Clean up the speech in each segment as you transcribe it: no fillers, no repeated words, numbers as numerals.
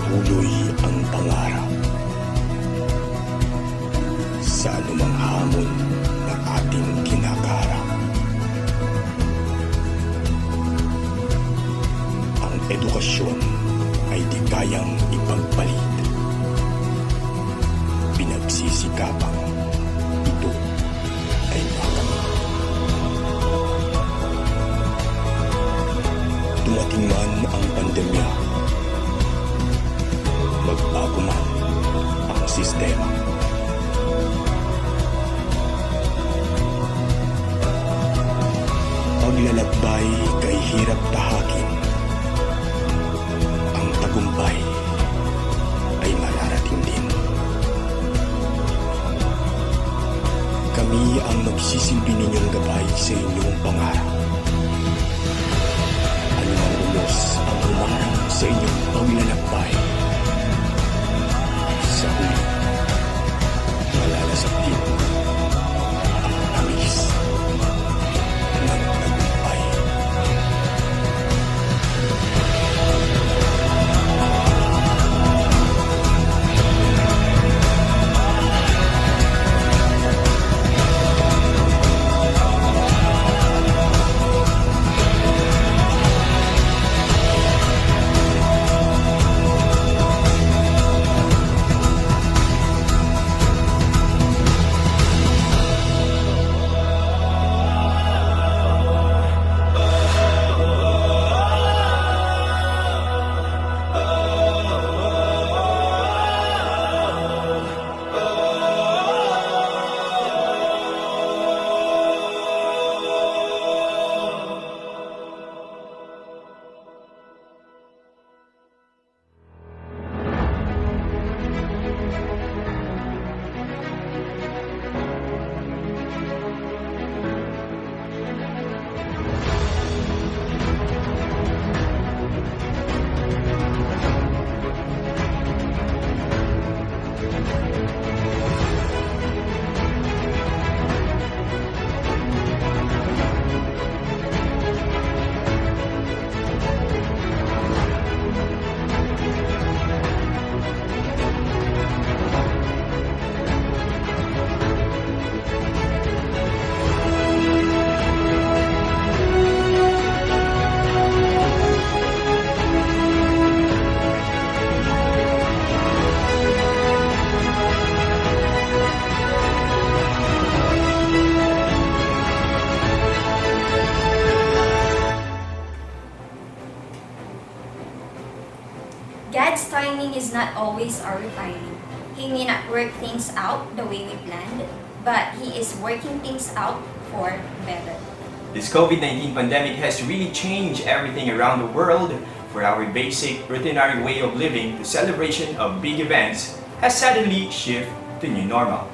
patuloy ang pangarap sa anumang hamon na ating kinakarap. Ang edukasyon ay di kayang ipagpalit. Pinagsisikapang ito ay makamit. Dumating man ang pandemya, magbago man ang sistema. Paglalakbay kay hirap tahakin, ang tagumpay ay mararating din. Kami ang magsisilbi ninyong gabay sa inyong pangarap. Anumang ulos ang humarang sa inyong paglalakbay, sa huli, malalasap din ang tamis ng tagumpay. God's timing is not always our timing. He may not work things out the way we planned, but He is working things out for better. This COVID-19 pandemic has really changed everything around the world. For our basic, routinary way of living, the celebration of big events has suddenly shifted to new normal.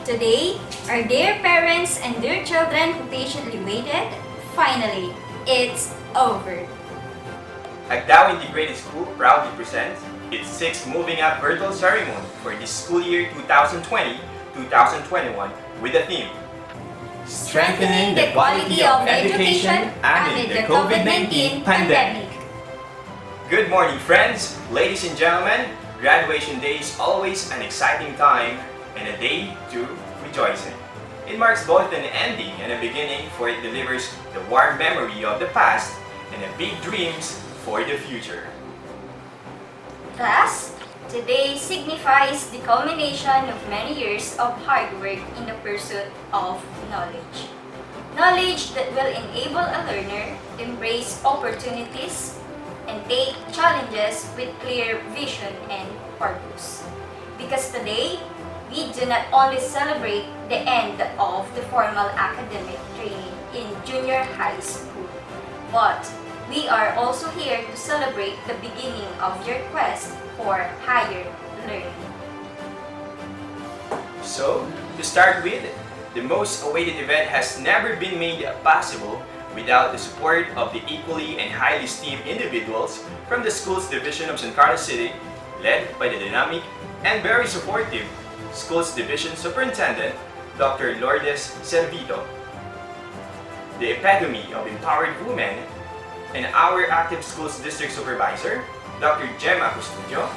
Today, our dear parents and dear children who patiently waited, finally, it's over. Agdao Integrated School proudly presents its 6th Moving Up virtual ceremony for this school year 2020-2021 with the theme Strengthening the quality of education amid the COVID-19 pandemic. Good morning, friends, ladies and gentlemen. Graduation day is always an exciting time and a day to rejoicing. It marks both an ending and a beginning, for it delivers the warm memory of the past and the big dreams for the future. Thus, today signifies the culmination of many years of hard work in the pursuit of knowledge. Knowledge that will enable a learner to embrace opportunities and take challenges with clear vision and purpose. Because today, we do not only celebrate the end of the formal academic training in junior high school, but we are also here to celebrate the beginning of your quest for higher learning. So, to start with, the most awaited event has never been made possible without the support of the equally and highly esteemed individuals from the school's division of San Carlos City, led by the dynamic and very supportive Schools Division Superintendent, Dr. Lourdes Servito. The epitome of empowered women and our active schools district supervisor, Dr. Gemma Custodio,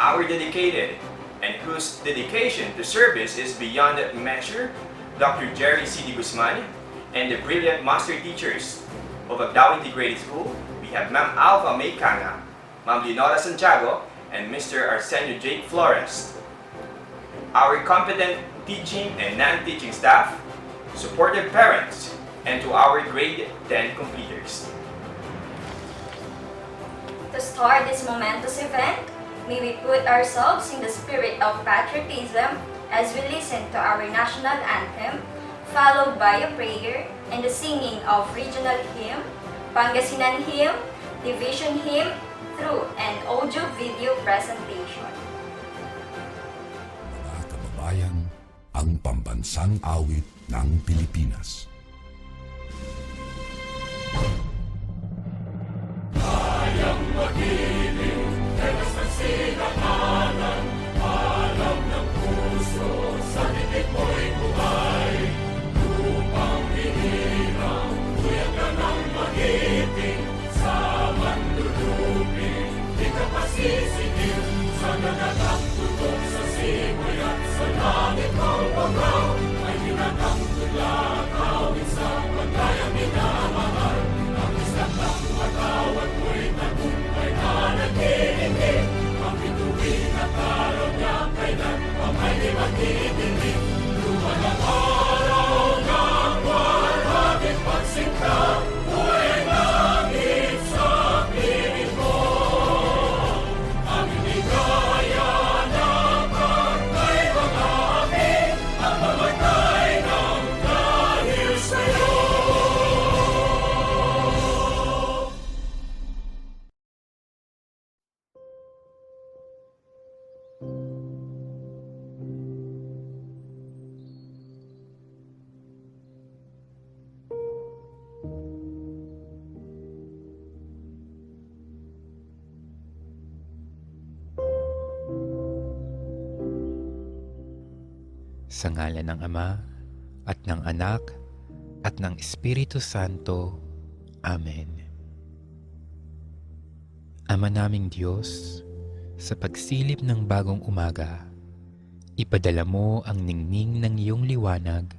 our dedicated and whose dedication to service is beyond measure, Dr. Jerry C.D. Guzman, and the brilliant master teachers of Agdao Integrated School. We have Ma'am Alpha May Canga, Ma'am Leonora Santiago, and Mr. Arsenio J. Flores. Our competent teaching and non-teaching staff, supportive parents, and to our grade 10 completers. To start this momentous event, may we put ourselves in the spirit of patriotism as we listen to our national anthem, followed by a prayer and the singing of regional hymn, Pangasinan hymn, division hymn, through an audio-video presentation. Mga kababayan, ang pambansang awit ng Pilipinas. Sa ngalan ng Ama, at ng Anak, at ng Espiritu Santo. Amen. Ama naming Diyos, sa pagsilip ng bagong umaga, ipadala mo ang ningning ng iyong liwanag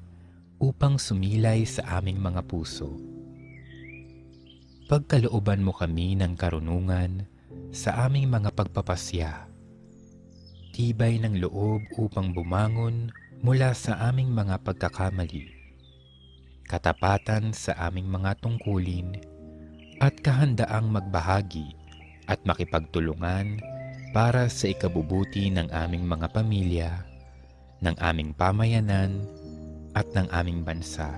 upang sumilay sa aming mga puso. Pagkalooban mo kami ng karunungan sa aming mga pagpapasya, tibay ng loob upang bumangon mula sa aming mga pagkakamali, katapatan sa aming mga tungkulin, at kahandaang magbahagi at makipagtulungan para sa ikabubuti ng aming mga pamilya, ng aming pamayanan, at ng aming bansa.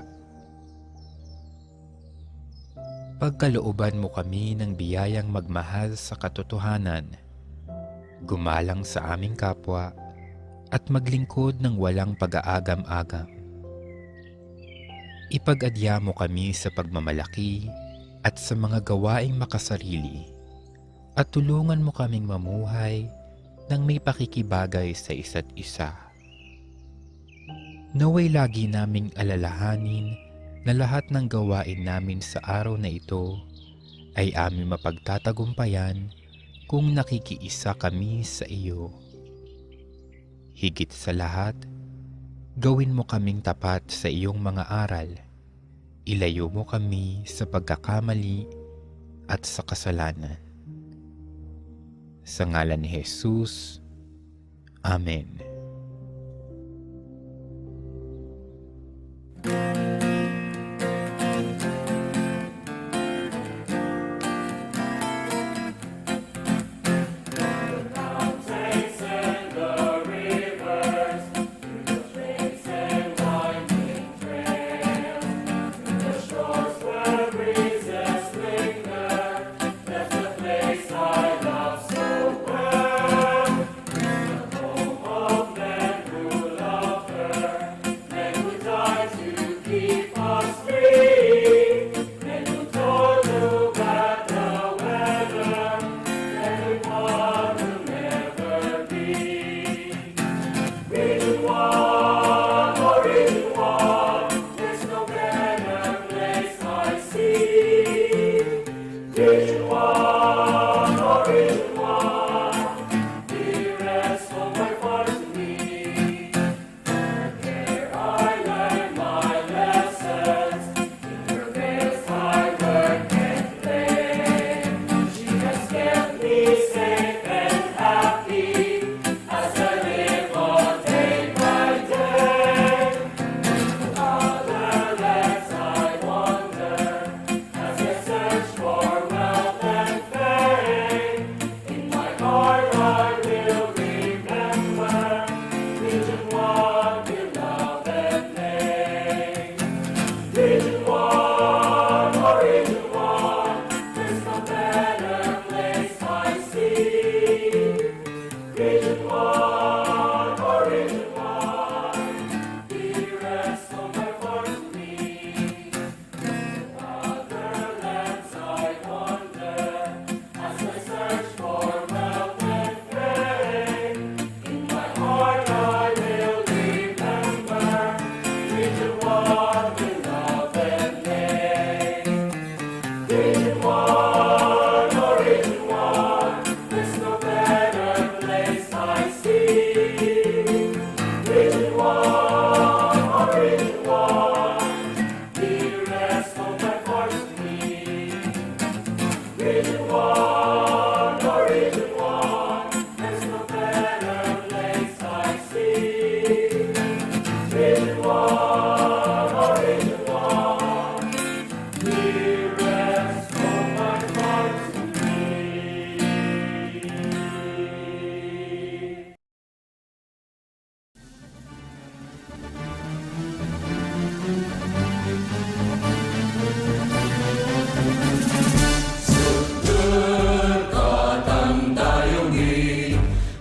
Pagkalooban mo kami ng biyayang magmahal sa katotohanan, gumalang sa aming kapwa, at maglingkod ng walang pag-aagam-agam. Ipag-adya mo kami sa pagmamalaki at sa mga gawaing makasarili, at tulungan mo kaming mamuhay ng may pakikibagay sa isa't isa. Naway lagi naming alalahanin na lahat ng gawain namin sa araw na ito ay aming mapagtatagumpayan kung nakikiisa kami sa iyo. Higit sa lahat, gawin mo kaming tapat sa iyong mga aral. Ilayo mo kami sa pagkakamali at sa kasalanan. Sa ngalan ni Jesus, Amen. I love so well. The home of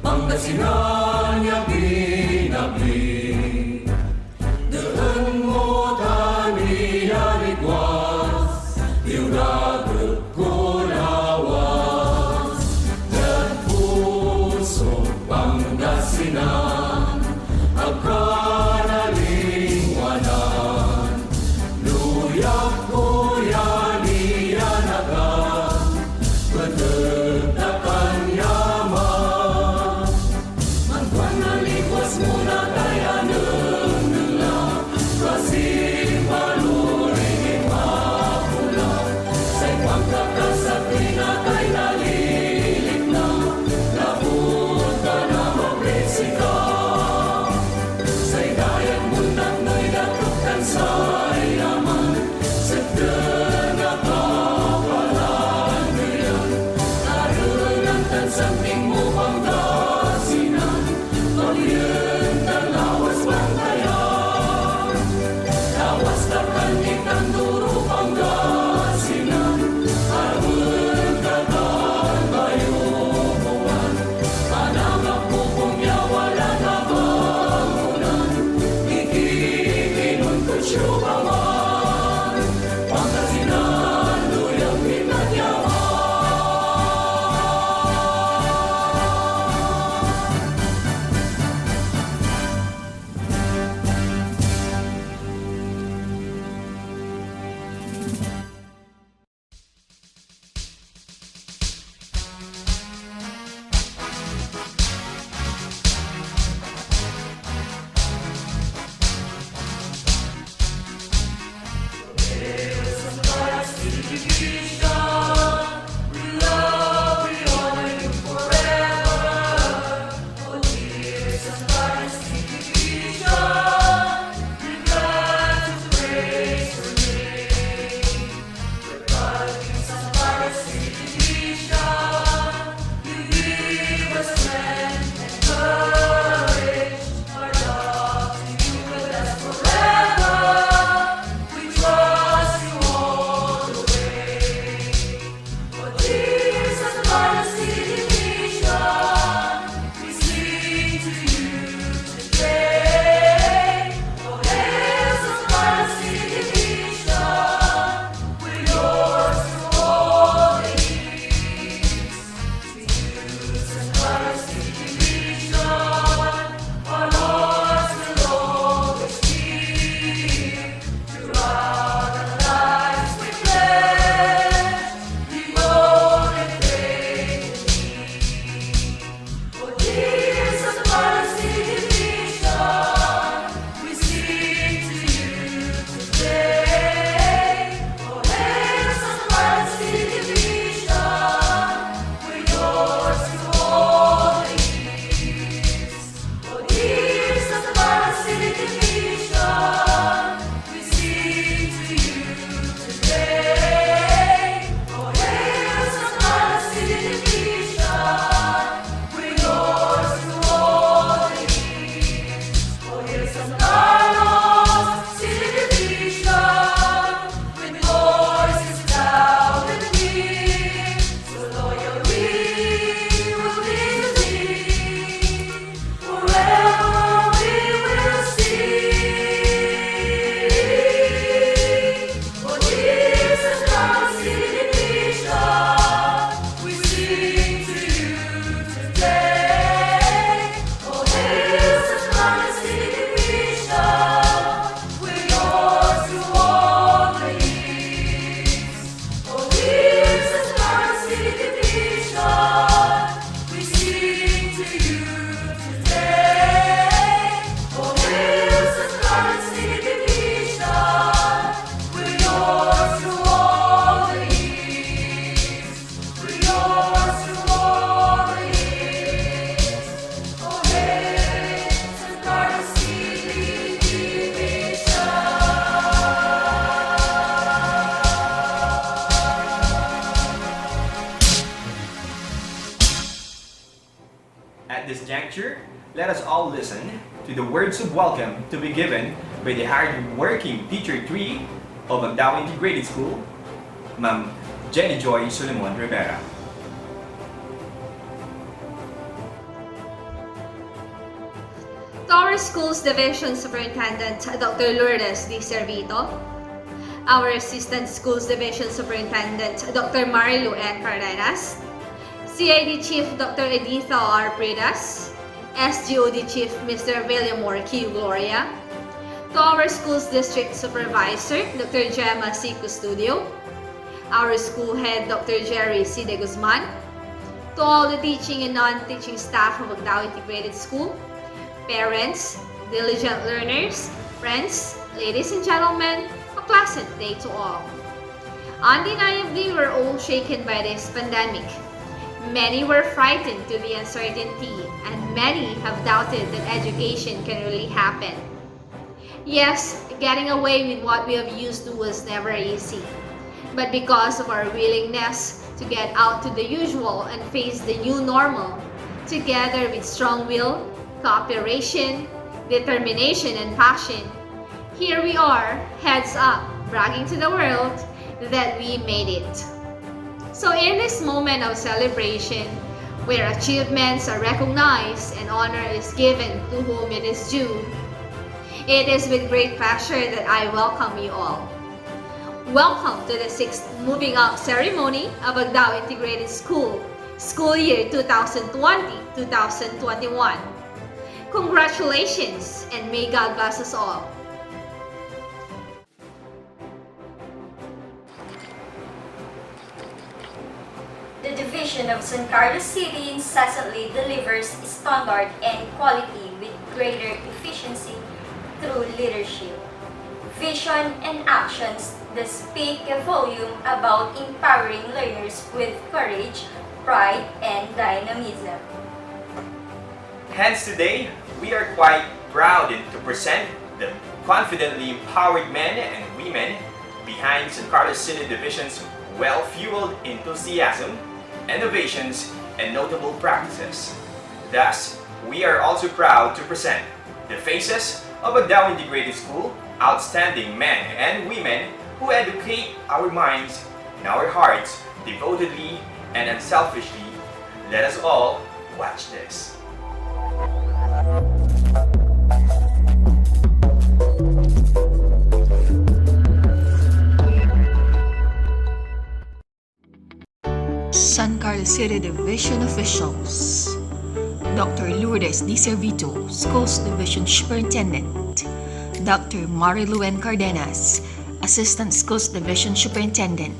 Pangasinan yang binabli Deun mo tani yaligwas Diuraget ko lawas Dan puso Pangasinan Agkanalingwanan Luyak ko yaniyanagan Bedegdakan yaman Mantuan nalikwas muna kaya nengela Kasih paluringin mapula Say pagkakasakti na kay nalilik na Labot ka na mabresika Say dayang muntak mo'y natukan sa yaman Sagdan na kapalan ngayon Karunang tansamping mo Pangasinan Pagyentan lawas bantayan Lawas takan ikang duro Pangasinan Arwen kakan bayukuan Panangak pupong wala na bangunan Ikikinon ko syubangan Pangasinan luyang pinagyaman At this juncture, let us all listen to the words of welcome to be given by the hard-working Teacher 3 of Agdao Integrated School, Ma'am Jenny Joy Solomon Rivera. To our school's Division Superintendent, Dr. Lourdes D. Servito, our Assistant Schools Division Superintendent, Dr. Marilu N. Cardenas, CID Chief Dr. Editha R. Pridas, SGOD Chief Mr. Villamor Q. Gloria, to our school's District Supervisor, Dr. Gemma C. Custodio, our school head, Dr. Jerry C. De Guzman, to all the teaching and non-teaching staff of Agdao Integrated School, parents, diligent learners, friends, ladies and gentlemen, a pleasant day to all. Undeniably, we're all shaken by this pandemic. Many were frightened to the uncertainty, and many have doubted that education can really happen. Yes, getting away with what we have used to was never easy. But because of our willingness to get out to the usual and face the new normal, together with strong will, cooperation, determination, and passion, here we are, heads up, bragging to the world that we made it. So in this moment of celebration, where achievements are recognized and honor is given to whom it is due, it is with great pleasure that I welcome you all. Welcome to the 6th Moving Up ceremony of Agdao Integrated School, school year 2020-2021. Congratulations, and may God bless us all. The Division of San Carlos City incessantly delivers standard and quality with greater efficiency through leadership, vision, and actions that speak a volume about empowering learners with courage, pride, and dynamism. Hence today, we are quite proud to present the confidently empowered men and women behind San Carlos City Division's well-fueled enthusiasm, innovations, and notable practices. Thus, we are also proud to present the faces of Agdao Integrated School, outstanding men and women who educate our minds and our hearts devotedly and unselfishly. Let us all watch this. San Carlos City Division officials: Dr. Lourdes D. Servito, Schools Division Superintendent; Dr. Marilu N. Cardenas, Assistant Schools Division Superintendent;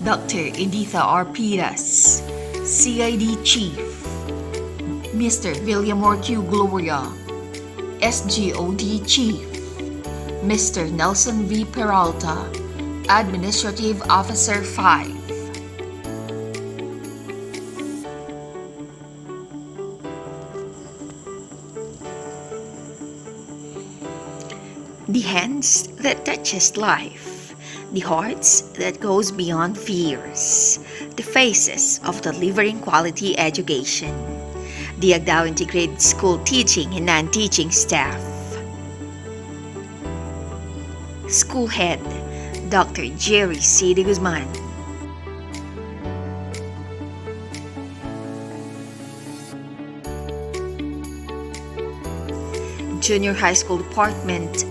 Dr. Editha R. Piras, CID Chief; Mr. Villamor Q. Gloria, SGOD Chief; Mr. Nelson V. Peralta, Administrative Officer 5. The hands that touches life, the hearts that goes beyond fears, the faces of delivering quality education, the Agdao Integrated School teaching and non-teaching staff. School Head, Dr. Jerry C. De Guzman. Junior High School Department,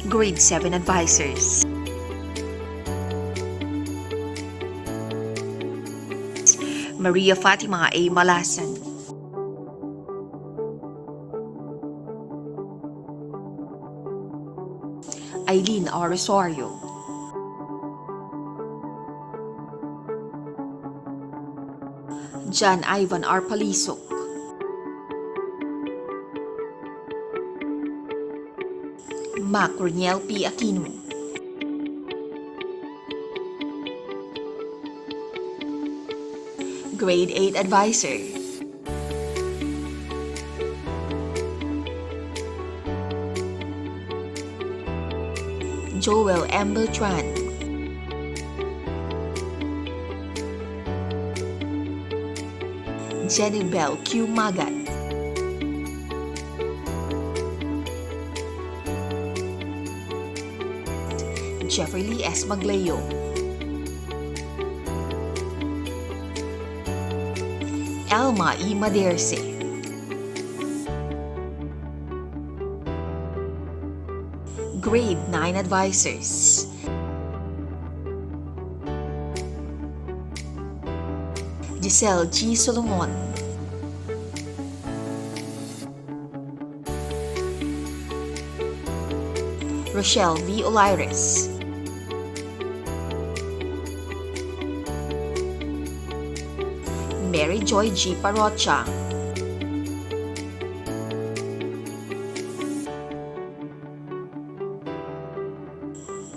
Grade 7 Advisors. Maria Fatima A. Malasan. Eileen R. Rosario. John Ivan R. Palisok. Mac Roniel P. Aquino. Grade 8 Advisor. Joel M. Beltran. Jenny Bell Q. Magat, Jeffrey Lee S. Magleo, Elma E. Maderse, Grade 9 Advisors, Giselle G. Solomon, Rochelle V. Oliris, Mary Joy G. Parocha,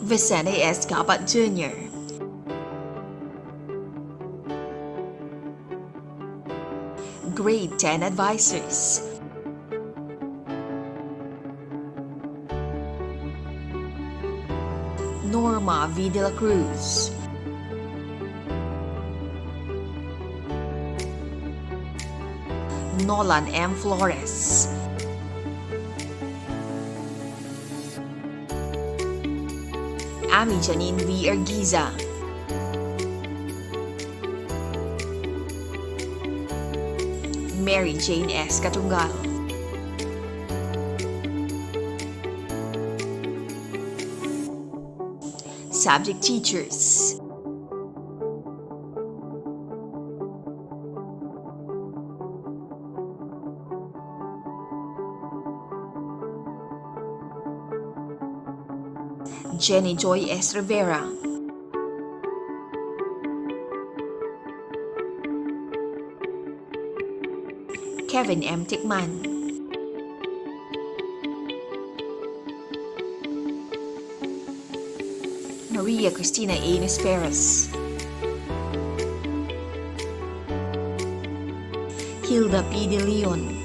Vicente S. Gabat Jr., Grade 10 Advisors, Norma V. De La Cruz, Nolan M. Flores, Ami Janine V. Ergiza, Mary Jane S. Katungal, Subject Teachers, Jenny Joy S. Rivera, Kevin M. Tickman, Maria Cristina A. Nesperas, Hilda P. De Leon,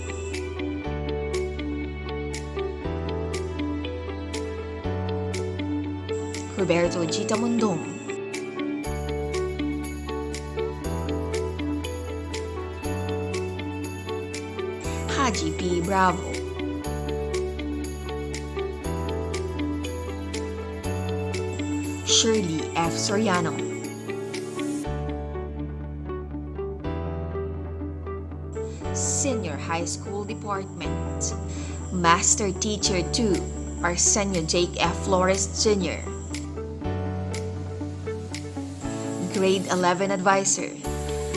Roberto G. Tamundong, Haji P. Bravo, Shirley F. Soriano, Senior High School Department, Master Teacher 2, Arsenio Jake F. Flores Jr., Grade 11 Advisor,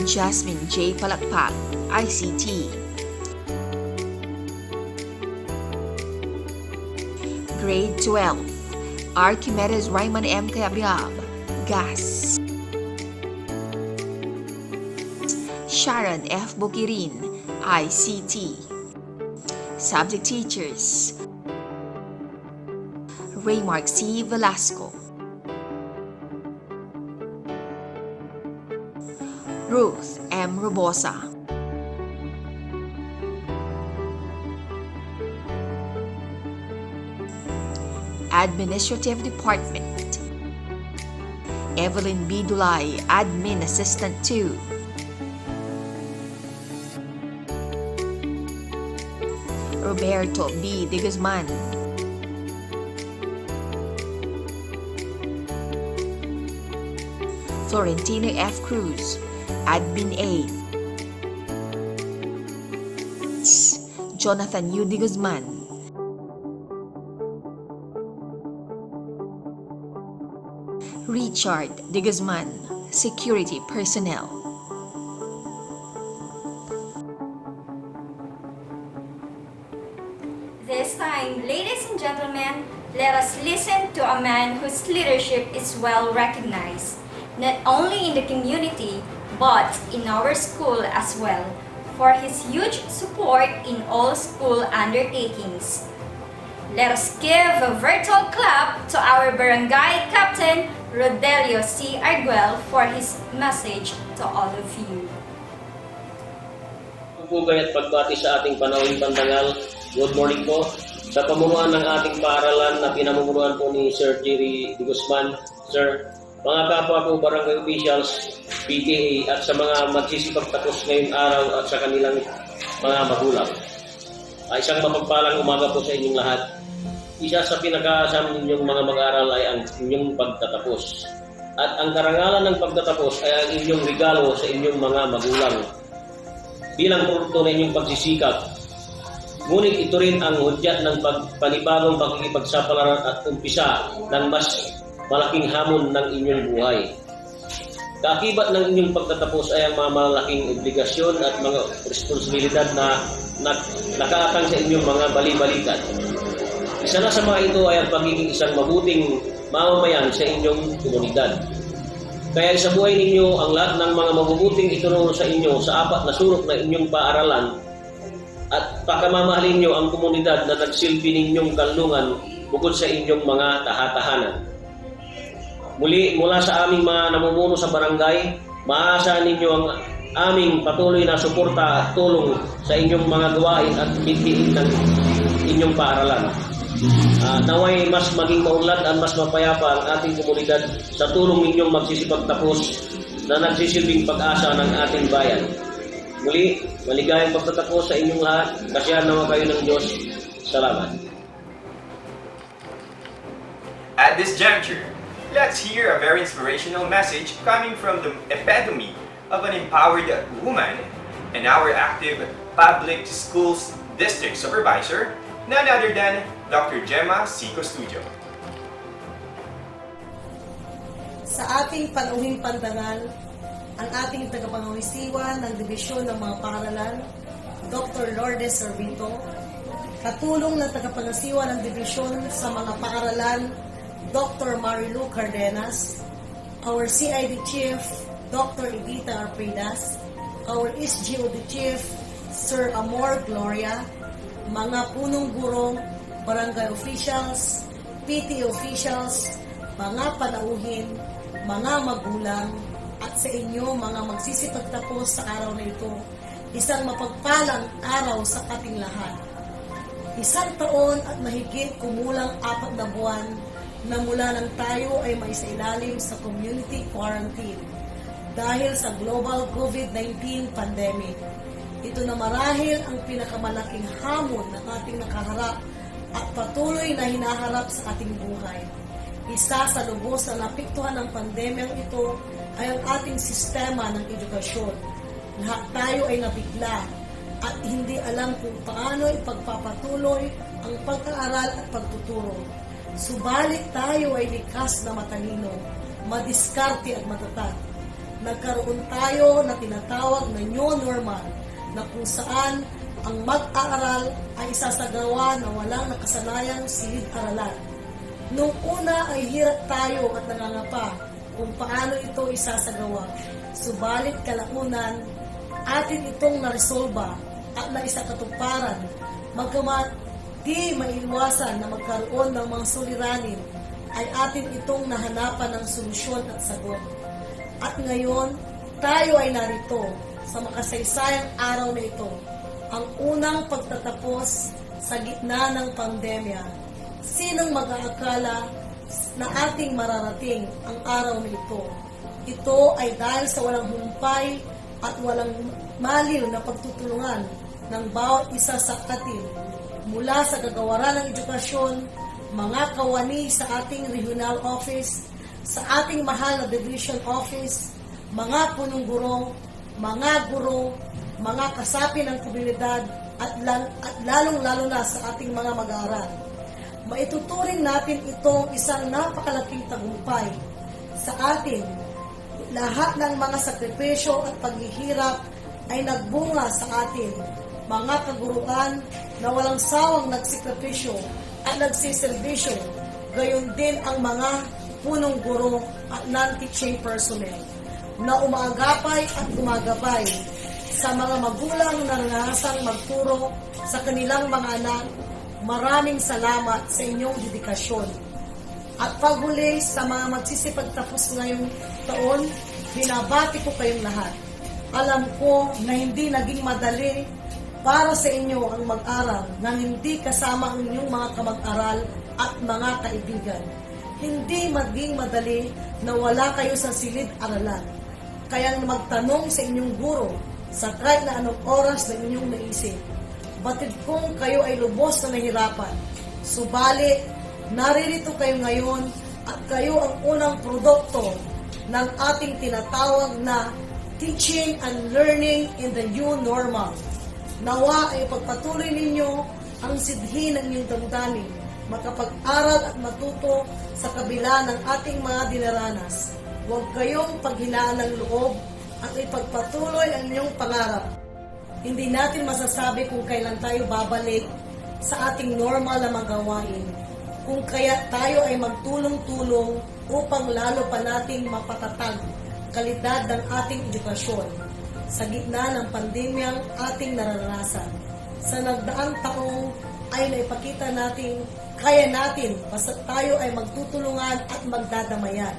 Jasmine J. Palakpak, ICT, Grade 12, Archimedes Raymond M. Cabriab, GAS, Sharon F. Bukirin, ICT. Subject Teachers, Raymark C. Velasco, Ruth M. Robosa, Administrative Department, Evelyn B. Dulay, Admin Assistant 2, Roberto B. De Guzman, Florentino F. Cruz, Admin Aid, Jonathan U. De Guzman, Richard De Guzman, Security Personnel. This time, ladies and gentlemen, let us listen to a man whose leadership is well recognized, not only in the community, but in our school as well, for his huge support in all school undertakings. Let us give a virtual clap to our Barangay Captain, Rodelio C. Arguel, for his message to all of you. Pugay at pagbati sa ating panawing pandangal. Good morning po. Sa pamunuan ng ating paaralan na pinamumunuan po ni Sir Jerry De Guzman, Sir, mga kapwa ko barangay officials, PTA at sa mga magsisipagtapos ngayong araw at sa kanilang mga magulang. Isang mapagpalang umaga po sa inyong lahat. Isa sa pinakaasam ninyong mga mag-aaral ay ang inyong pagtatapos. At ang karangalan ng pagtatapos ay ang inyong regalo sa inyong mga magulang. Bilang produkto ng inyong pagsisikap, ngunit ito rin ang hudyat ng panibagong pakikipagsapalaran at umpisa ng mas malaking hamon ng inyong buhay. Kaakibat ng inyong pagtatapos ay ang mga malaking obligasyon at mga responsibilidad na nakaatang sa inyong mga bali-balikan. Isa na sa mga ito ay ang pagiging isang mabuting mamamayan sa inyong komunidad. Kaya sa buhay ninyo, ang lahat ng mga mabubuting itunuro sa inyo sa apat na sulok na inyong paaralan at pakamamahalin nyo ang komunidad na nagsilbi ninyong kanlungan bukod sa inyong mga tahatahanan. Muli, mula sa aming mga namumuno sa barangay, maaasahan ninyo ang aming patuloy na suporta at tulong sa inyong mga gawain at bitbiin ng inyong paaralan. Naway mas maging maunlad at mas mapayapa ang ating komunidad sa tulong ninyong magsisipagtapos na nagsisilbing pag-asa ng ating bayan. Muli, maligayang pagtatapos sa inyong lahat. Kasiyahan naman kayo ng Diyos. Salamat. At this juncture, let's hear a very inspirational message coming from the epitome of an empowered woman and our active public schools district supervisor, none other than Dr. Gemma C. Costudio. Sa ating panauhing pandangal, ang ating tagapangawisiwan ng Dibisyon ng mga Paaralan, Dr. Lourdes Servito, katulong ng tagapangasiwa ng Dibisyon sa mga Paaralan, Dr. Marilu Cardenas, our CID Chief, Dr. Edita Arpidas, our SGOD Chief, Sir Amor Gloria, mga punong guro, barangay officials, PTA officials, mga panauhin, mga magulang, at sa inyo mga magsisipagtapos sa araw na ito, isang mapagpalang araw sa ating lahat. Isang taon at mahigit kumulang 4 na buwan na mula nang tayo ay maisailalim sa community quarantine dahil sa global COVID-19 pandemic. Ito na marahil ang pinakamalaking hamon na ating nakaharap at patuloy na hinaharap sa ating buhay. Isa sa lubos na napiktuhan ng pandemyang ito ay ang ating sistema ng edukasyon. Lahat tayo ay nabigla at hindi alam kung paano ipagpapatuloy ang pag-aaral at pagtuturo. Subalit tayo ay likas na matalino, madiskarte at matatag. Nagkaroon tayo na tinatawag na new normal na kung saan ang mag-aaral ay isasagawa na walang nakasanayang silid-aralan. Noong una ay hirap tayo at nangangapa kung paano ito isasagawa. Subalit kalaunan, atin itong naresolba at naisakatuparan. Magkamat di maiiwasan na magkaroon ng mga suliranin, ay atin itong nahanapan ng solusyon at sagot. At ngayon, tayo ay narito sa makasaysayang araw na ito, ang unang pagtatapos sa gitna ng pandemya. Sinong mag-aakala na ating mararating ang araw na ito? Ito ay dahil sa walang humpay at walang maliw na pagtutulungan ng bawat isa sa atin, mula sa kagawaran ng edukasyon, mga kawani sa ating regional office, sa ating mahal na division office, mga punong guro, mga guro, mga kasapi ng komunidad, at lalong-lalo na sa ating mga mag-aaral. Maituturing natin itong isang napakalaking tagumpay sa atin. Lahat ng mga sakripisyo at paghihirap ay nagbunga sa atin. Mga kaguruan na walang sawang nagsikripisyo at nagsiservisyo, gayon din ang mga punong guro at non-teaching personnel na umaagapay at gumagabay sa mga magulang na nangahasang magturo sa kanilang mga anak. Maraming salamat sa inyong dedikasyon. At paghuli sa mga magsisipagtapos ngayong taon, binabati ko kayong lahat. Alam ko na hindi naging madali para sa inyo ang mag-aral nang hindi kasama ang inyong mga kamag-aral at mga kaibigan. hindi maging madali na wala kayo sa silid-aralan. Kaya magtanong sa inyong guro sa kahit na anong oras na inyong naisip. Batid kung kayo ay lubos na nahirapan. Subalit, naririto kayo ngayon at kayo ang unang produkto ng ating tinatawag na teaching and learning in the new normal. Nawa ay pagpatuloy ninyo ang sidhi ng inyong damdamin, makapag-aral at matuto sa kabila ng ating mga dinaranas. Huwag kayong paghilaan ng loob at ipagpatuloy ang inyong pangarap. Hindi natin masasabi kung kailan tayo babalik sa ating normal na magawain. Kung kaya tayo ay magtulong-tulong upang lalo pa nating mapatatag kalidad ng ating edukasyon sa gitna ng pandemyang ating naranasan. Sa nagdaang taong ay naipakita natin kaya natin basta tayo ay magtutulungan at magdadamayan.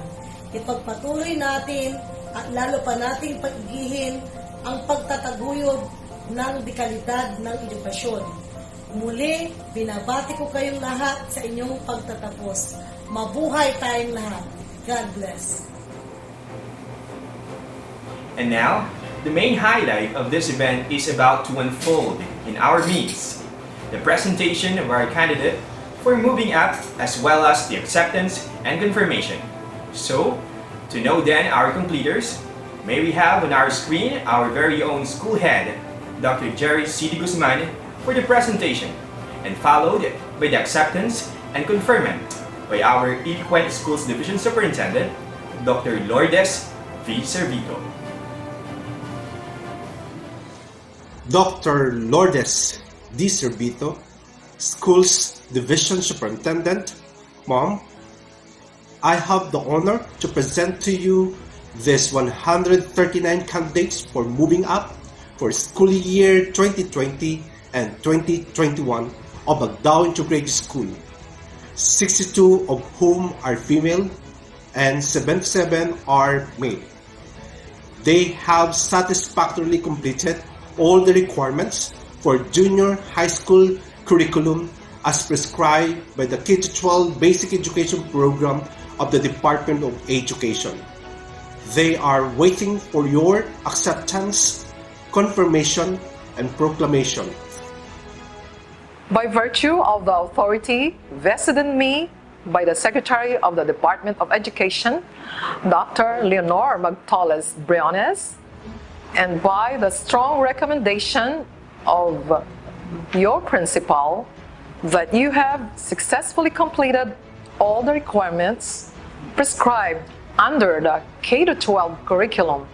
Ipagpatuloy natin at lalo pa nating pag-igihin ang pagtataguyod ng dekalidad ng edukasyon. Muli, binabati ko kayong lahat sa inyong pagtatapos. Mabuhay tayong lahat. God bless. And now, the main highlight of this event is about to unfold in our midst. The presentation of our candidate for moving up as well as the acceptance and confirmation. So, to know then our completers, may we have on our screen our very own school head, Dr. Jerry C. D. Guzman, for the presentation, and followed by the acceptance and conferment by our Iquent Schools Division Superintendent, Dr. Lourdes V. Servito. Dr. Lourdes D. Servito, Schools Division Superintendent. Mom, I have the honor to present to you these 139 candidates for moving up for school year 2020 and 2021 of Agdao Integrated School, 62 of whom are female and 77 are male. They have satisfactorily completed all the requirements for junior high school curriculum as prescribed by the K-12 Basic Education Program of the Department of Education. They are waiting for your acceptance, confirmation, and proclamation. By virtue of the authority vested in me by the Secretary of the Department of Education, Dr. Leonor Magtoles Briones, and by the strong recommendation of your principal that you have successfully completed all the requirements prescribed under the K-12 curriculum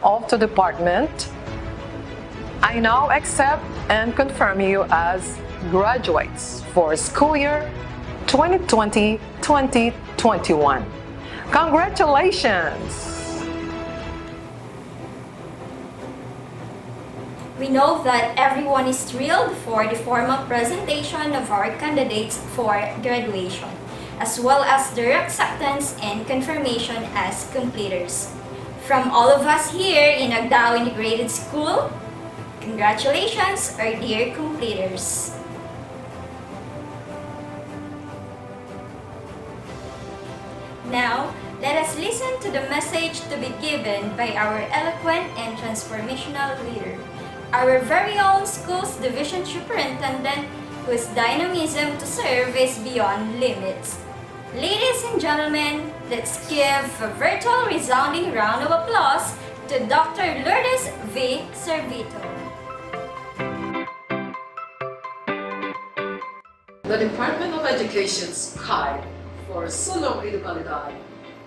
of the department, I now accept and confirm you as graduates for school year 2020-2021. Congratulations! We know that everyone is thrilled for the formal presentation of our candidates for graduation, as well as their acceptance and confirmation as completers. From all of us here in Agdao Integrated School, congratulations, our dear completers. Now, let us listen to the message to be given by our eloquent and transformational leader, our very own Schools Division Superintendent, whose dynamism to serve is beyond limits. Ladies and gentlemen, let's give a virtual resounding round of applause to Dr. Lourdes V. Servito. The Department of Education's kite for sulong edukalidad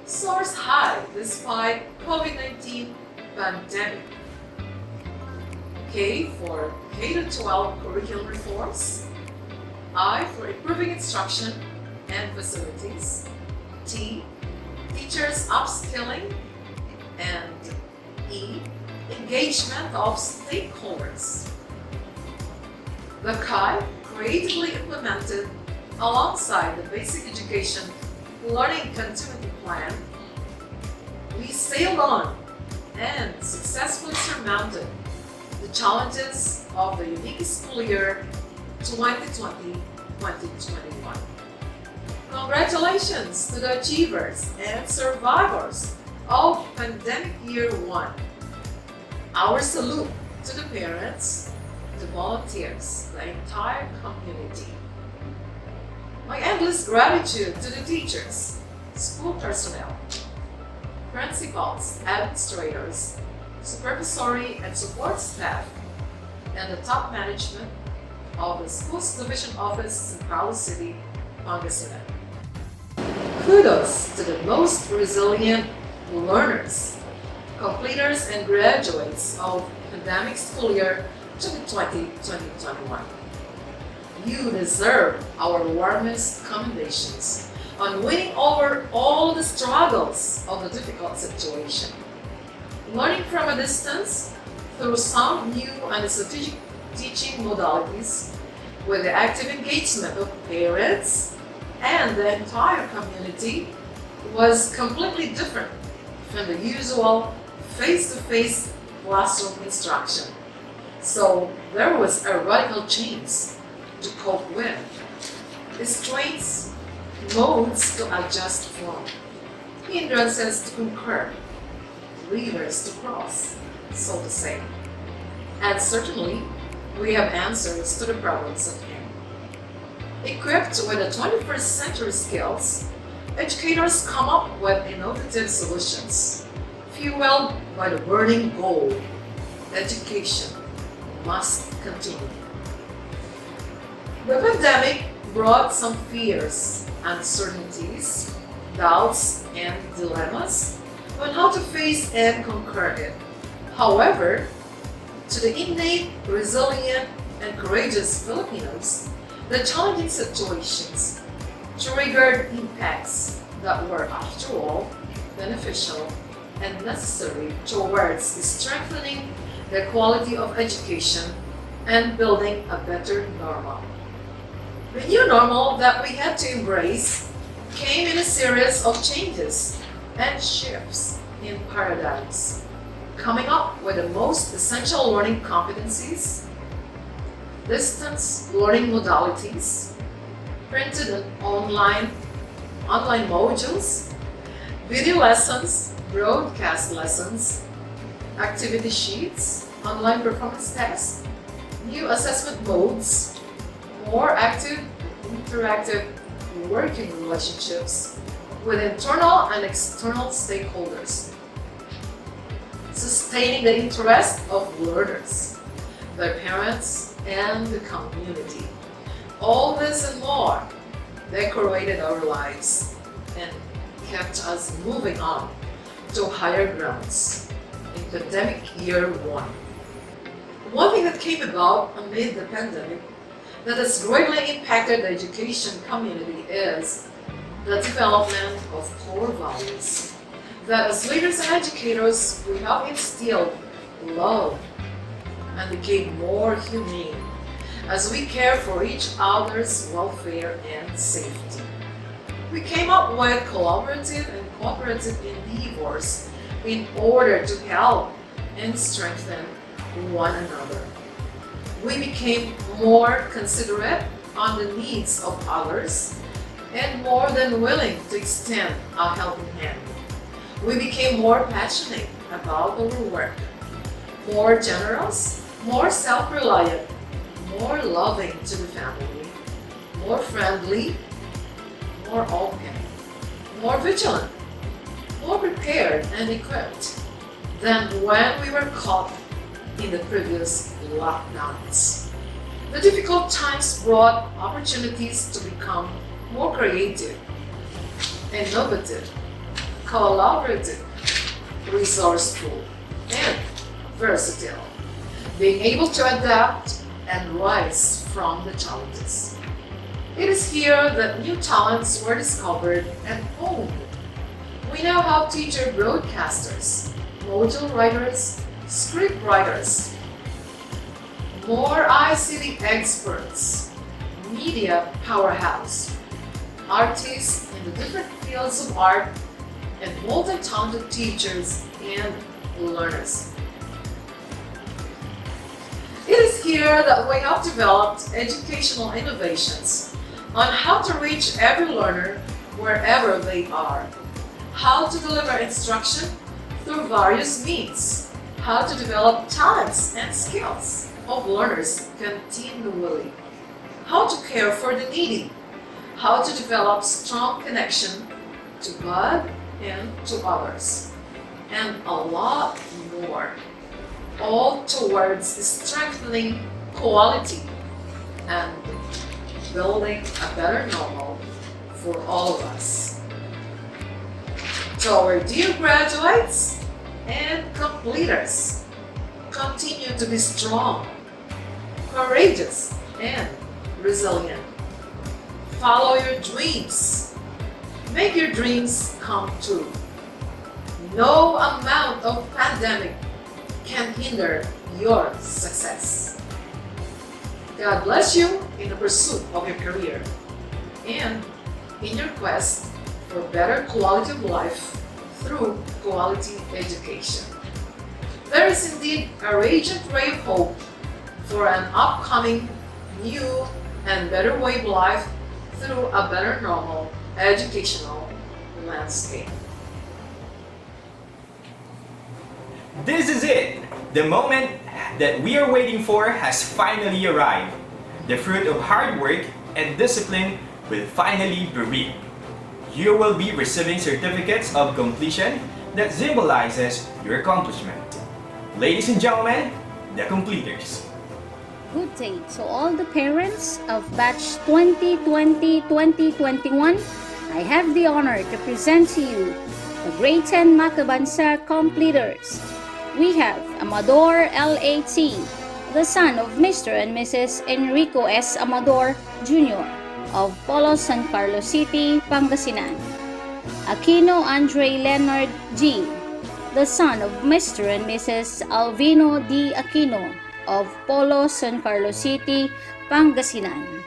soars high despite COVID-19 pandemic. K for K-12 curriculum reforms, I for improving instruction and facilities, T, teachers upskilling, and E, engagement of stakeholders. The KI creatively implemented alongside the Basic Education Learning Continuity Plan, we sailed on and successfully surmounted the challenges of the unique school year 2020-2021. Congratulations to the achievers and survivors of Pandemic Year 1. Our salute to the parents, the volunteers, the entire community. My endless gratitude to the teachers, school personnel, principals, administrators, supervisory and support staff, and the top management of the Schools Division Office in Carlos City, Pangasinan. Kudos to the most resilient learners, completers and graduates of pandemic school year 2020-2021. You deserve our warmest commendations on winning over all the struggles of the difficult situation. Learning from a distance through some new and strategic teaching modalities with the active engagement of parents and the entire community was completely different from the usual face-to-face classroom instruction. So there was a radical change to cope with, restraints, modes to adjust from, hindrances to conquer, rivers to cross, so to say. And certainly, we have answers to the problems at hand. Equipped with the 21st century skills, educators come up with innovative solutions, fueled by the burning goal: education must continue. The pandemic brought some fears, uncertainties, doubts, and dilemmas on how to face and conquer it. However, to the innate, resilient, and courageous Filipinos, the challenging situations triggered impacts that were, after all, beneficial and necessary towards strengthening the quality of education and building a better normal. The new normal that we had to embrace came in a series of changes and shifts in paradigms, coming up with the most essential learning competencies, distance learning modalities, printed and online modules, video lessons, broadcast lessons, activity sheets, online performance tests, new assessment modes, more active, interactive working relationships with internal and external stakeholders, sustaining the interest of learners, their parents, and the community. All this and more decorated our lives and kept us moving on to higher grounds in pandemic year 1. One thing that came about amid the pandemic that has greatly impacted the education community is the development of core values that as leaders and educators we have instilled love and became more humane as we care for each other's welfare and safety. We came up with collaborative and cooperative endeavors in order to help and strengthen one another. We became more considerate on the needs of others and more than willing to extend a helping hand. We became more passionate about our work, more generous, more self-reliant, more loving to the family, more friendly, more open, more vigilant, more prepared and equipped than when we were caught in the previous lockdowns. The difficult times brought opportunities to become more creative, innovative, collaborative, resourceful, and versatile, being able to adapt and rise from the challenges. It is here that new talents were discovered and honed. We now have teacher broadcasters, module writers, script writers, more ICT experts, media powerhouse, artists in the different fields of art, and multi-talented teachers and learners. It is here that we have developed educational innovations on how to reach every learner wherever they are, how to deliver instruction through various means, how to develop talents and skills of learners continually, how to care for the needy, how to develop strong connection to God and to others, and a lot more, all towards strengthening quality and building a better normal for all of us. To our dear graduates and completers, continue to be strong, courageous, and resilient. Follow your dreams. Make your dreams come true. No amount of pandemic can hinder your success. God bless you in the pursuit of your career and in your quest for better quality of life through quality education. There is indeed a radiant ray of hope for an upcoming new and better way of life through a better normal educational landscape. This is it! The moment that we are waiting for has finally arrived. The fruit of hard work and discipline will finally be reaped. You will be receiving certificates of completion that symbolizes your accomplishment. Ladies and gentlemen, the completers. Good day to all the parents of batch 2020-2021. I have the honor to present to you the grade 10 Makabansa completers. We have Amador LAT, the son of Mr. and Mrs. Enrico S. Amador Jr. of Polos, San Carlos City, Pangasinan. Aquino Andre Leonard G., the son of Mr. and Mrs. Alvino D. Aquino of Polos, San Carlos City, Pangasinan.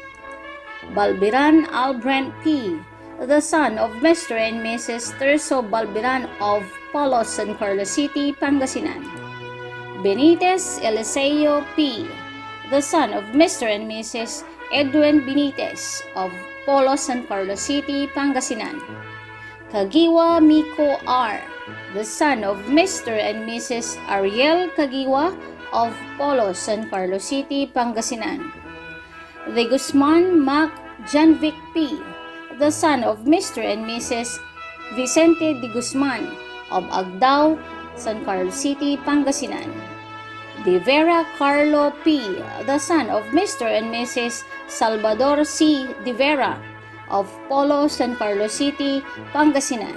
Balbiran Albrent P., the son of Mr. and Mrs. Terso Balbiran of Polos, San Carlos City, Pangasinan. Benitez Eliseo P., the son of Mr. and Mrs. Edwin Benitez of Polos, San Carlos City, Pangasinan. Kagiwa Miko R., the son of Mr. and Mrs. Ariel Kagiwa of Polos, San Carlos City, Pangasinan. De Guzman Mac Janvic P., the son of Mr. and Mrs. Vicente de Guzman of Agdao, San Carlos City, Pangasinan. De Vera Carlo P., the son of Mr. and Mrs. Salvador C. De Vera of Polos, San Carlos City, Pangasinan.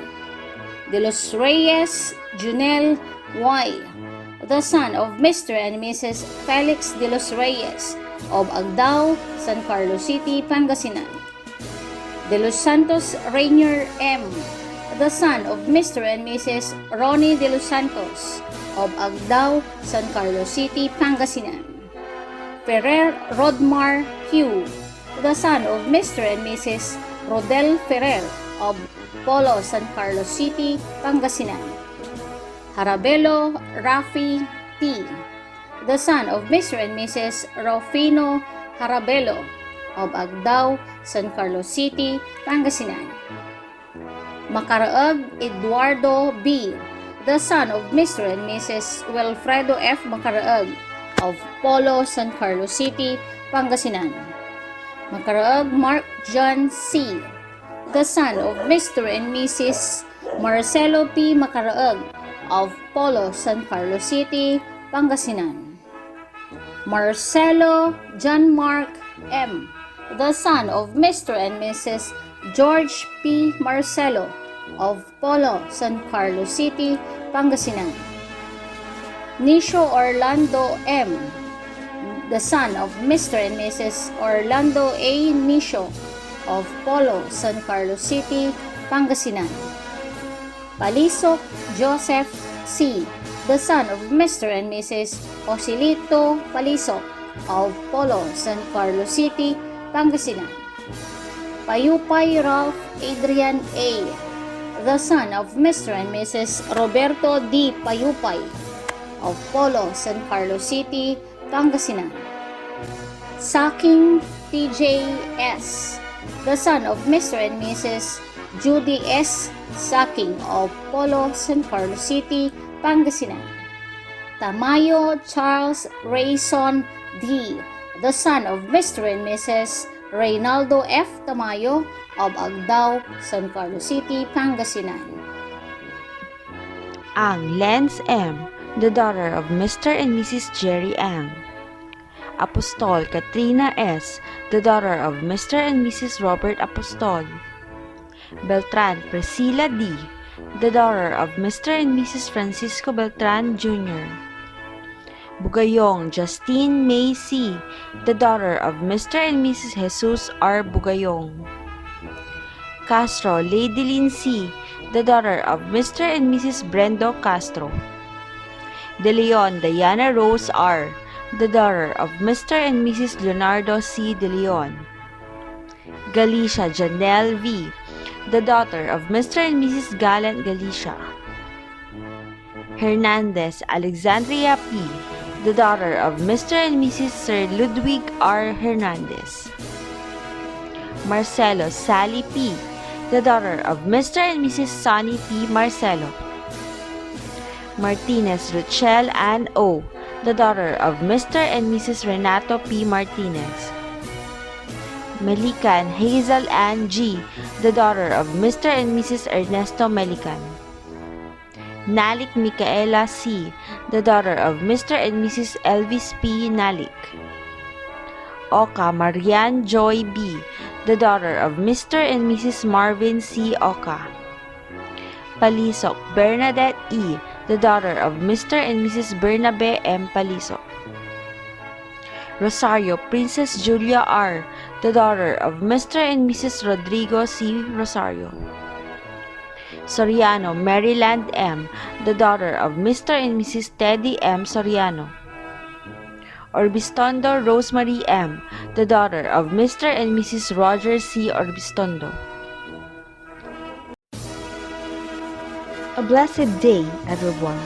De Los Reyes Junel Y., the son of Mr. and Mrs. Felix de Los Reyes of Agdao, San Carlos City, Pangasinan. De Los Santos Rainier M., the son of Mr. and Mrs. Ronnie de Los Santos of Agdao, San Carlos City, Pangasinan. Ferrer Rodmar Hugh, the son of Mr. and Mrs. Rodel Ferrer of Polo, San Carlos City, Pangasinan. Harabelo Rafi T., the son of Mr. and Mrs. Rufino Harabelo of Agdao, San Carlos City, Pangasinan. Macaraag Eduardo B., the son of Mr. and Mrs. Wilfredo F. Macaraag of Polo, San Carlos City, Pangasinan. Macaraag Mark John C., the son of Mr. and Mrs. Marcelo P. Macaraag of Polo, San Carlos City, Pangasinan. Marcelo John Mark M., the son of Mr. and Mrs. George P. Marcelo of Polo, San Carlos City, Pangasinan. Nisho Orlando M., the son of Mr. and Mrs. Orlando A. Nisho of Polo, San Carlos City, Pangasinan. Palisok Joseph C., the son of Mr. and Mrs. Osilito Palisok of Polo, San Carlos City, Pangasinan. Payupay Ralph Adrian A., the son of Mr. and Mrs. Roberto D. Payupay of Polo, San Carlos City, Pangasinan. Saking TJ S., the son of Mr. and Mrs. Judy S. Saking of Polo, San Carlos City, Pangasinan. Tamayo Charles Rayson D., the son of Mr. and Mrs. Reynaldo F. Tamayo of Agdao, San Carlos City, Pangasinan. Ang Lenz M., the daughter of Mr. and Mrs. Jerry Ang. Apostol Katrina S., the daughter of Mr. and Mrs. Robert Apostol. Beltran Priscilla D., the daughter of Mr. and Mrs. Francisco Beltran Jr. Bugayong Justine May C., the daughter of Mr. and Mrs. Jesus R. Bugayong. Castro Lady Lynn C., the daughter of Mr. and Mrs. Brendo Castro. De Leon Diana Rose R., the daughter of Mr. and Mrs. Leonardo C. De Leon. Galicia Janelle V., the daughter of Mr. and Mrs. Gallant Galicia. Hernandez Alexandria P., the daughter of Mr. and Mrs. Sir Ludwig R. Hernandez. Marcelo Sally P., the daughter of Mr. and Mrs. Sonny P. Marcelo. Martinez Rochelle Ann O., the daughter of Mr. and Mrs. Renato P. Martinez. Melican Hazel Ann G., the daughter of Mr. and Mrs. Ernesto Melican. Nalik Micaela C., the daughter of Mr. and Mrs. Elvis P. Nalik. Oka Marianne Joy B., the daughter of Mr. and Mrs. Marvin C. Oka. Palisok Bernadette E., the daughter of Mr. and Mrs. Bernabe M. Palisok. Rosario Princess Julia R., the daughter of Mr. and Mrs. Rodrigo C. Rosario. Soriano Maryland M., the daughter of Mr. and Mrs. Teddy M. Soriano. Orbistondo Rosemary M., the daughter of Mr. and Mrs. Roger C. Orbistondo. A blessed day, everyone.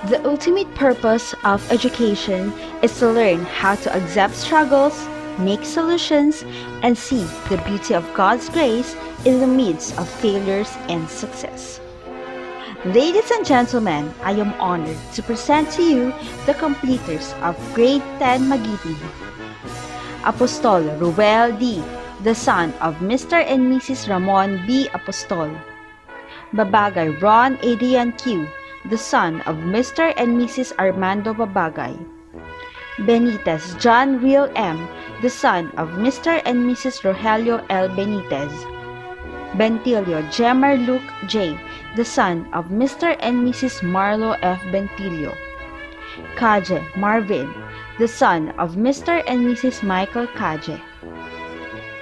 The ultimate purpose of education is to learn how to accept struggles, make solutions, and see the beauty of God's grace in the midst of failures and success. Ladies and gentlemen, I am honored to present to you the completers of Grade 10 Magiting. Apostol Ruel D., the son of Mr. and Mrs. Ramon B. Apostol. Babagay Ron Adrian Q., the son of Mr. and Mrs. Armando Babagay. Benitez John Real M., the son of Mr. and Mrs. Rogelio L. Benitez. Bentilio Jemar Luke J., the son of Mr. and Mrs. Marlo F. Bentilio. Kaje Marvin, the son of Mr. and Mrs. Michael Kaje.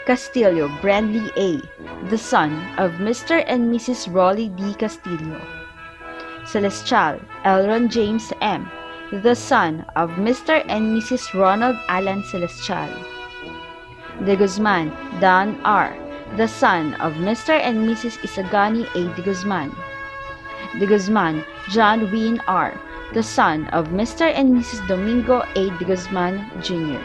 Castillo Brandley A., the son of Mr. and Mrs. Rolly D. Castillo. Celestial Elron James M., the son of Mr. and Mrs. Ronald Alan Celestial. De Guzman Don R., the son of Mr. and Mrs. Isagani A. De Guzman. De Guzman John Wayne R., the son of Mr. and Mrs. Domingo A. De Guzman Jr.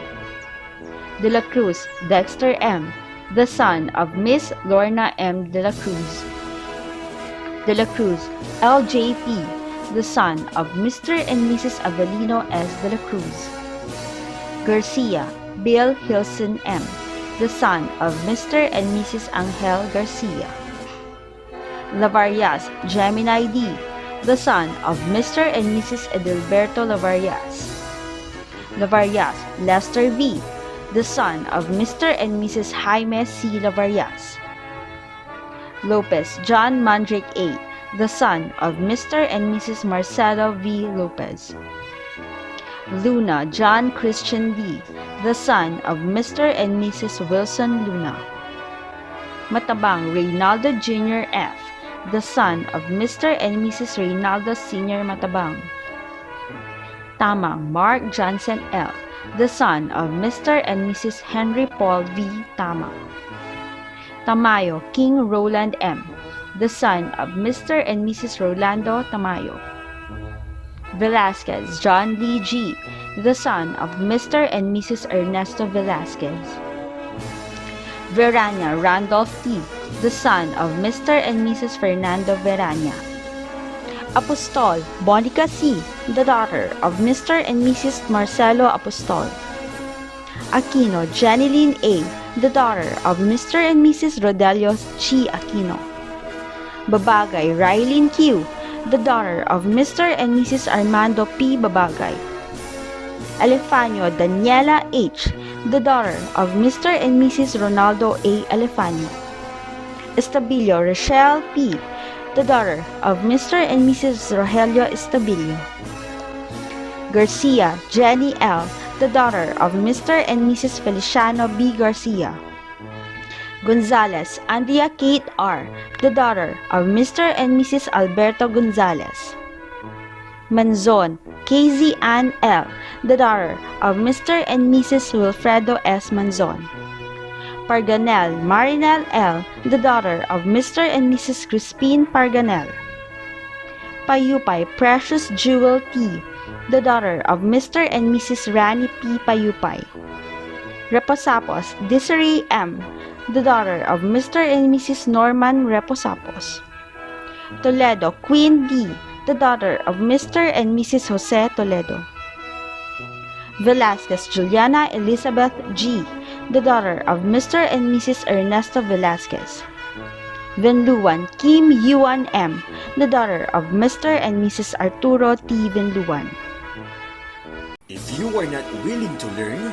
De la Cruz Dexter M., the son of Miss Lorna M. De la Cruz. De la Cruz L.J.P., the son of Mr. and Mrs. Avelino S. De la Cruz. Garcia Bill Hilson M., the son of Mr. and Mrs. Angel Garcia. Lavarias Gemini D., the son of Mr. and Mrs. Edilberto Lavarias. Lavarias Lester V., the son of Mr. and Mrs. Jaime C. Lavarias. Lopez John Mandrake A., the son of Mr. and Mrs. Marcelo V. Lopez. Luna John Christian D., the son of Mr. and Mrs. Wilson Luna. Matabang Reynaldo Jr. F., the son of Mr. and Mrs. Reynaldo Sr. Matabang. Tamang Mark Johnson L., the son of Mr. and Mrs. Henry Paul V. Tamang. Tamayo King Roland M., the son of Mr. and Mrs. Rolando Tamayo. Velasquez John Lee G., the son of Mr. and Mrs. Ernesto Velasquez. Verania Randolph T., the son of Mr. and Mrs. Fernando Verania. Apostol Bonica C., the daughter of Mr. and Mrs. Marcelo Apostol. Aquino Janeline A., the daughter of Mr. and Mrs. Rodelio Chi Aquino. Babagay Rylene Q., the daughter of Mr. and Mrs. Armando P. Babagay. Alefanyo Daniela H., the daughter of Mr. and Mrs. Ronaldo A. Alefanyo. Estabilio Rochelle P., the daughter of Mr. and Mrs. Rogelio Estabilio. Garcia Jenny L., the daughter of Mr. and Mrs. Feliciano B. Garcia. Gonzalez Andrea Kate R., the daughter of Mr. and Mrs. Alberto Gonzalez. Manzon KZ Ann L., the daughter of Mr. and Mrs. Wilfredo S. Manzon. Parganel Marinel L., the daughter of Mr. and Mrs. Crispin Parganel. Payupay Precious Jewel T., the daughter of Mr. and Mrs. Rani P. Payupay. Reposapos Desiree M., the daughter of Mr. and Mrs. Norman Reposapos. Toledo Queen D., the daughter of Mr. and Mrs. Jose Toledo. Velasquez Juliana Elizabeth G., the daughter of Mr. and Mrs. Ernesto Velasquez. Venluan Kim Yuan M., the daughter of Mr. and Mrs. Arturo T. Venluan. If you are not willing to learn,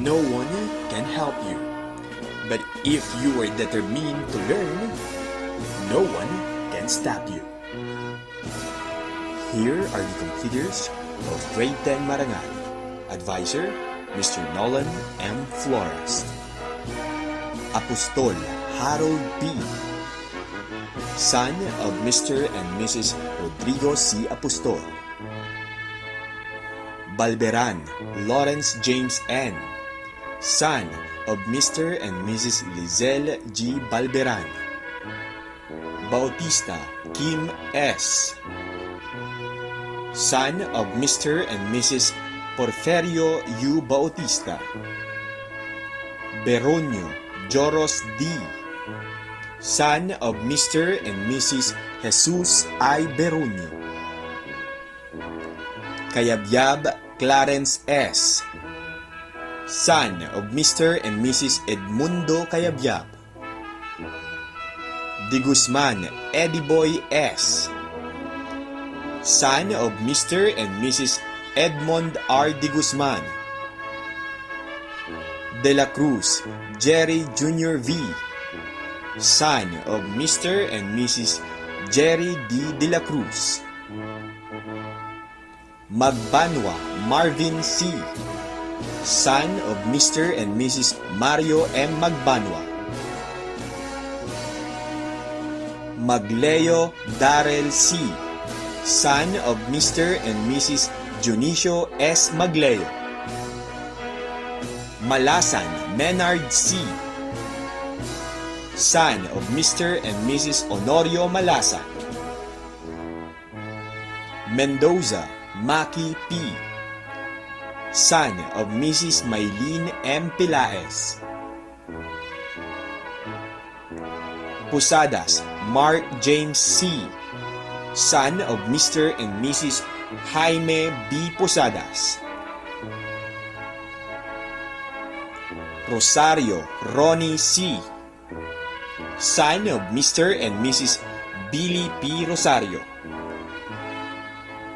no one can help you. But if you are determined to learn, no one can stop you. Here are the completers of Grade 10 Marangal. Advisor, Mr. Nolan M. Flores. Apostol Harold B., son of Mr. and Mrs. Rodrigo C. Apostol. Balberan Lawrence James N., son of Mr. and Mrs. Lizelle G. Balberan. Bautista Kim S., son of Mr. and Mrs. Porferio U. Bautista. Beronio Joros D., son of Mr. and Mrs. Jesus I. Beronio. Kayabyab Clarence S., son of Mr. and Mrs. Edmundo Kayabyab. De Guzman Ediboy S., son of Mr. and Mrs. Edmond R. De Guzman. De la Cruz Jerry Jr. V., son of Mr. and Mrs. Jerry D. De la Cruz. Magbanwa Marvin C., son of Mr. and Mrs. Mario M. Magbanwa. Magleo Darrell C., son of Mr. and Mrs. Dionisio S. Magleo. Malasan Menard C., son of Mr. and Mrs. Honorio Malasan. Mendoza Maki P., son of Mrs. Maylene M. Pilaes. Posadas Mark James C., son of Mr. and Mrs. Jaime B. Posadas. Rosario Ronnie C., son of Mr. and Mrs. Billy P. Rosario.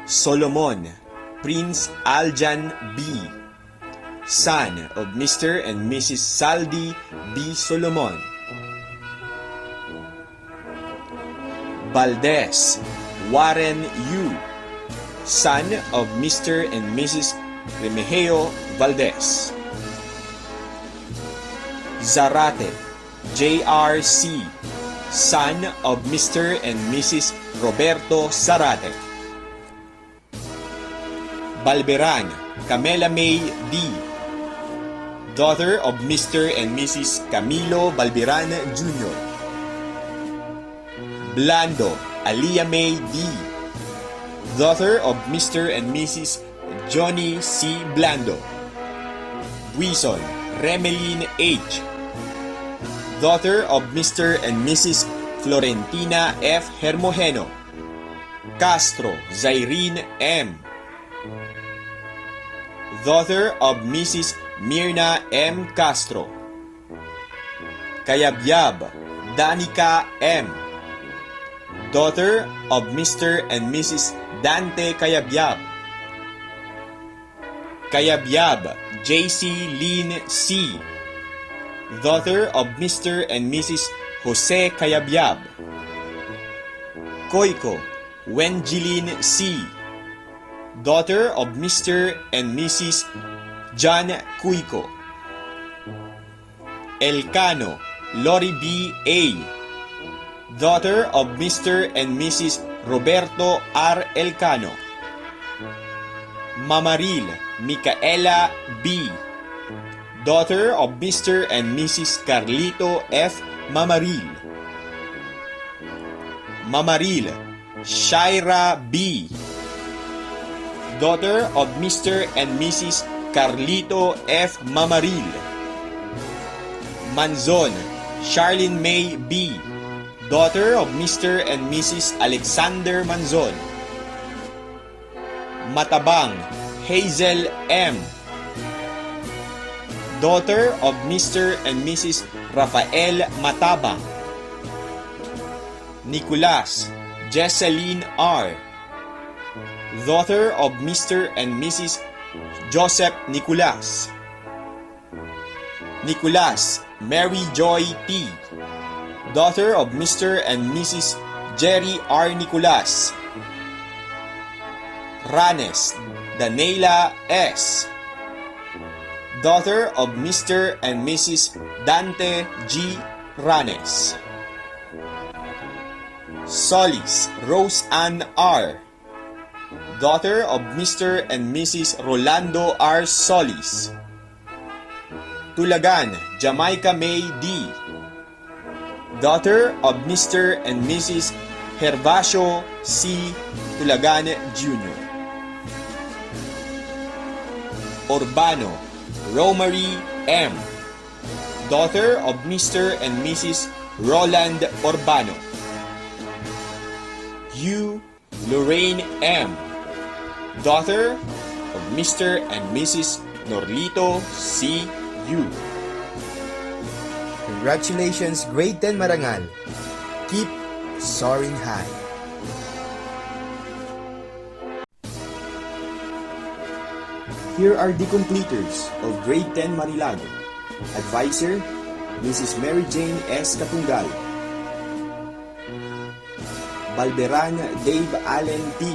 Solomon Prince Aljan B., son of Mr. and Mrs. Saldi B. Solomon. Valdez Warren U., son of Mr. and Mrs. Remigio Valdez. Zarate J.R.C., son of Mr. and Mrs. Roberto Zarate. Balberan Camela May D., daughter of Mr. and Mrs. Camilo Balberan Jr. Blando Alia May D., daughter of Mr. and Mrs. Johnny C. Blando. Buison Remeline H., daughter of Mr. and Mrs. Florentina F. Hermojeno. Castro Zairine M. Daughter of Mrs. Mirna M. Castro. Kayabyab Danica M. Daughter of Mr. and Mrs. Dante Kayabyab. Kayabyab JC Lynn C. Daughter of Mr. and Mrs. Jose Kayabyab. Koiko Wenjeline C. Daughter of Mr. and Mrs. John Cuico. Elcano Lori B. A. Daughter of Mr. and Mrs. Roberto R. Elcano. Mamaril Micaela B. Daughter of Mr. and Mrs. Carlito F. Mamaril. Mamaril Shaira B. Daughter of Mr. and Mrs. Carlito F. Mamaril. Manzon Charlene May B. Daughter of Mr. and Mrs. Alexander Manzon. Matabang Hazel M. Daughter of Mr. and Mrs. Rafael Matabang. Nicolas Jesseline R. Daughter of Mr. and Mrs. Joseph Nicolas. Nicolas Mary Joy T. Daughter of Mr. and Mrs. Jerry R. Nicolas. Ranes Daniela S. Daughter of Mr. and Mrs. Dante G. Ranes. Solis Rose Ann R. Daughter of Mr. and Mrs. Rolando R. Solis. Tulagan Jamaica May D. Daughter of Mr. and Mrs. Herbacio C. Tulagan Jr. Urbano Romary M. Daughter of Mr. and Mrs. Roland Urbano. Yu Lorraine M. Daughter of Mr. and Mrs. Norlito C. Yu. Congratulations, Grade 10 Marangal. Keep soaring high. Here are the completers of Grade 10 Marilago. Advisor, Mrs. Mary Jane S. Katungal. Balberan Dave Allen T.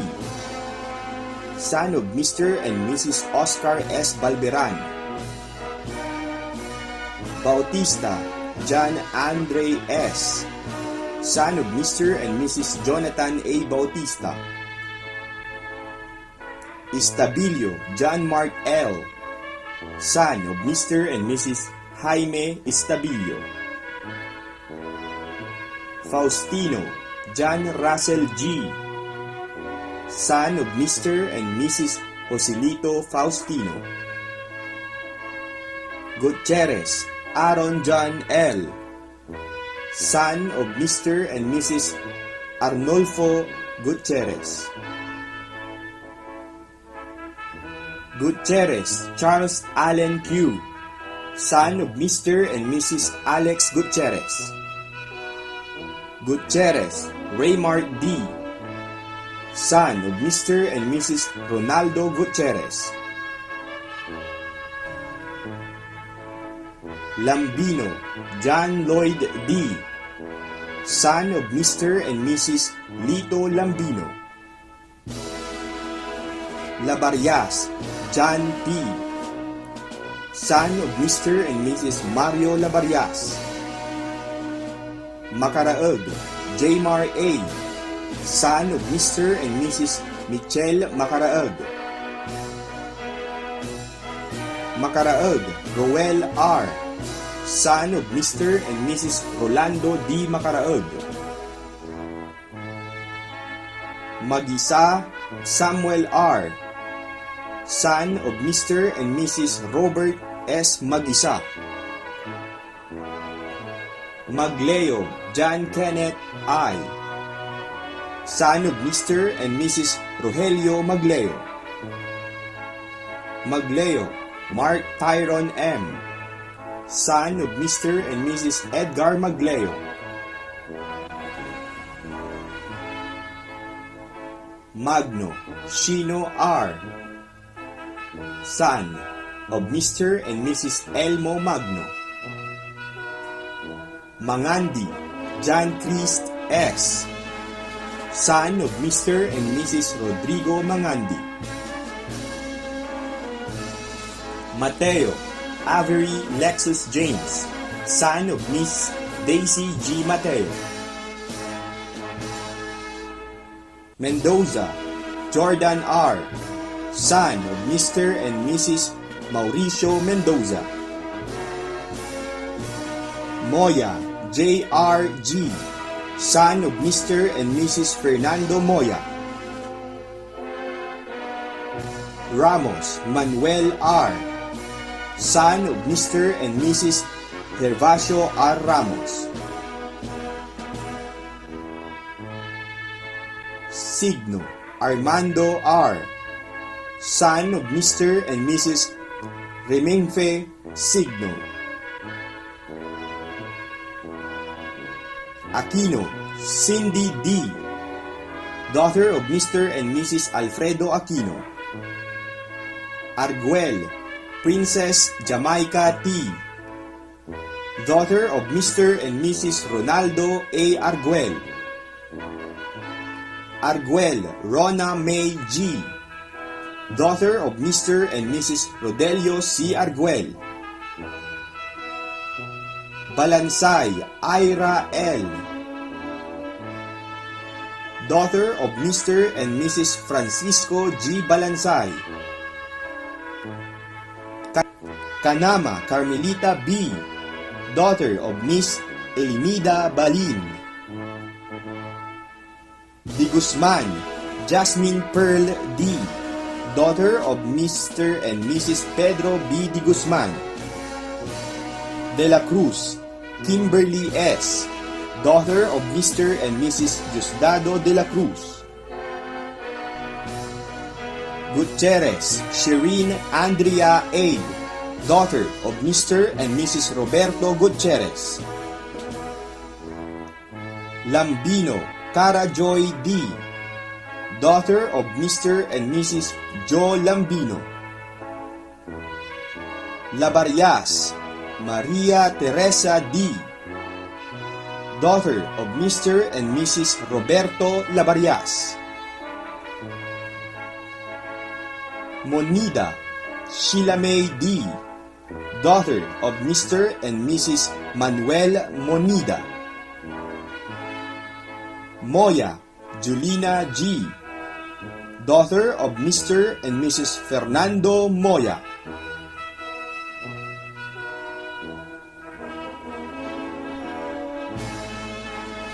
Son of Mr. and Mrs. Oscar S. Balberan. Bautista John Andre S. Son of Mr. and Mrs. Jonathan A. Bautista. Estabilio John Mark L. Son of Mr. and Mrs. Jaime Estabilio. Faustino John Russell G. Son of Mr. and Mrs. Joselito Faustino. Gutierrez Aaron John L. Son of Mr. and Mrs. Arnolfo Gutierrez. Gutierrez Charles Allen Q. Son of Mr. and Mrs. Alex Gutierrez. Gutierrez Raymart D. Son of Mr. and Mrs. Ronaldo Gutierrez. Lambino John Lloyd D. Son of Mr. and Mrs. Lito Lambino. Labarias John P. Son of Mr. and Mrs. Mario Labarias. Macaraeg Jaymar A. Son of Mr. and Mrs. Michelle Macaraeg. Macaraeg Roel R. Son of Mr. and Mrs. Rolando D. Macaraeg. Magisa Samuel R. Son of Mr. and Mrs. Robert S. Magisa. Magleo John Kenneth I, son of Mr. and Mrs. Rogelio Magleo. Magleo Mark Tyrone M, son of Mr. and Mrs. Edgar Magleo. Magno Shino R, son of Mr. and Mrs. Elmo Magno. Mangandi John Christ S, son of Mr. and Mrs. Rodrigo Mangandi. Mateo Avery Lexus James, son of Miss Daisy G. Mateo. Mendoza Jordan R, son of Mr. and Mrs. Mauricio Mendoza. Moya J.R. G, son of Mr. and Mrs. Fernando Moya. Ramos Manuel R, son of Mr. and Mrs. Gervasio R. Ramos. Signo Armando R, son of Mr. and Mrs. Remenfe Signo. Aquino Cindy D, daughter of Mr. and Mrs. Alfredo Aquino. Arguel Princess Jamaica T, daughter of Mr. and Mrs. Ronaldo A. Arguel. Arguel Rona May G, daughter of Mr. and Mrs. Rodelio C. Arguel. Balansay Ira L, daughter of Mr. and Mrs. Francisco G. Balansay. Kanama Carmelita B, daughter of Miss Elimida Balin. Di Guzman Jasmine Pearl D, daughter of Mr. and Mrs. Pedro B. Di Guzman. De la Cruz Kimberly S, daughter of Mr. and Mrs. Diosdado de la Cruz. Gutierrez Shireen Andrea A, daughter of Mr. and Mrs. Roberto Gutierrez. Lambino Cara Joy D, daughter of Mr. and Mrs. Joe Lambino. Labarias Maria Teresa D, daughter of Mr. and Mrs. Roberto Labarias. Monida Sheila May D, daughter of Mr. and Mrs. Manuel Monida. Moya Julina G, daughter of Mr. and Mrs. Fernando Moya.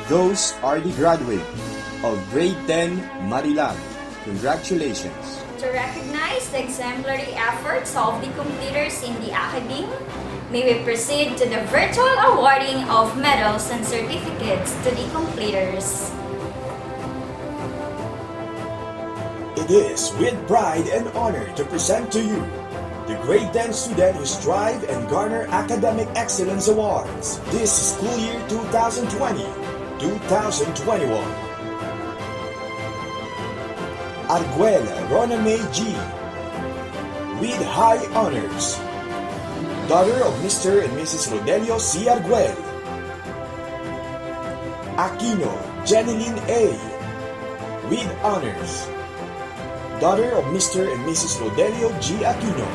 Those are the graduates of Grade 10 Marilag. Congratulations! To recognize the exemplary efforts of the completers in the academe, may we proceed to the virtual awarding of medals and certificates to the completers. It is with pride and honor to present to you the Grade 10 student who strive and garner academic excellence awards this school year 2020-2021. Arguel Roname G, with high honors, daughter of Mr. and Mrs. Rodelio C. Arguel. Aquino Jeneline A, with honors, daughter of Mr. and Mrs. Rodelio G. Aquino.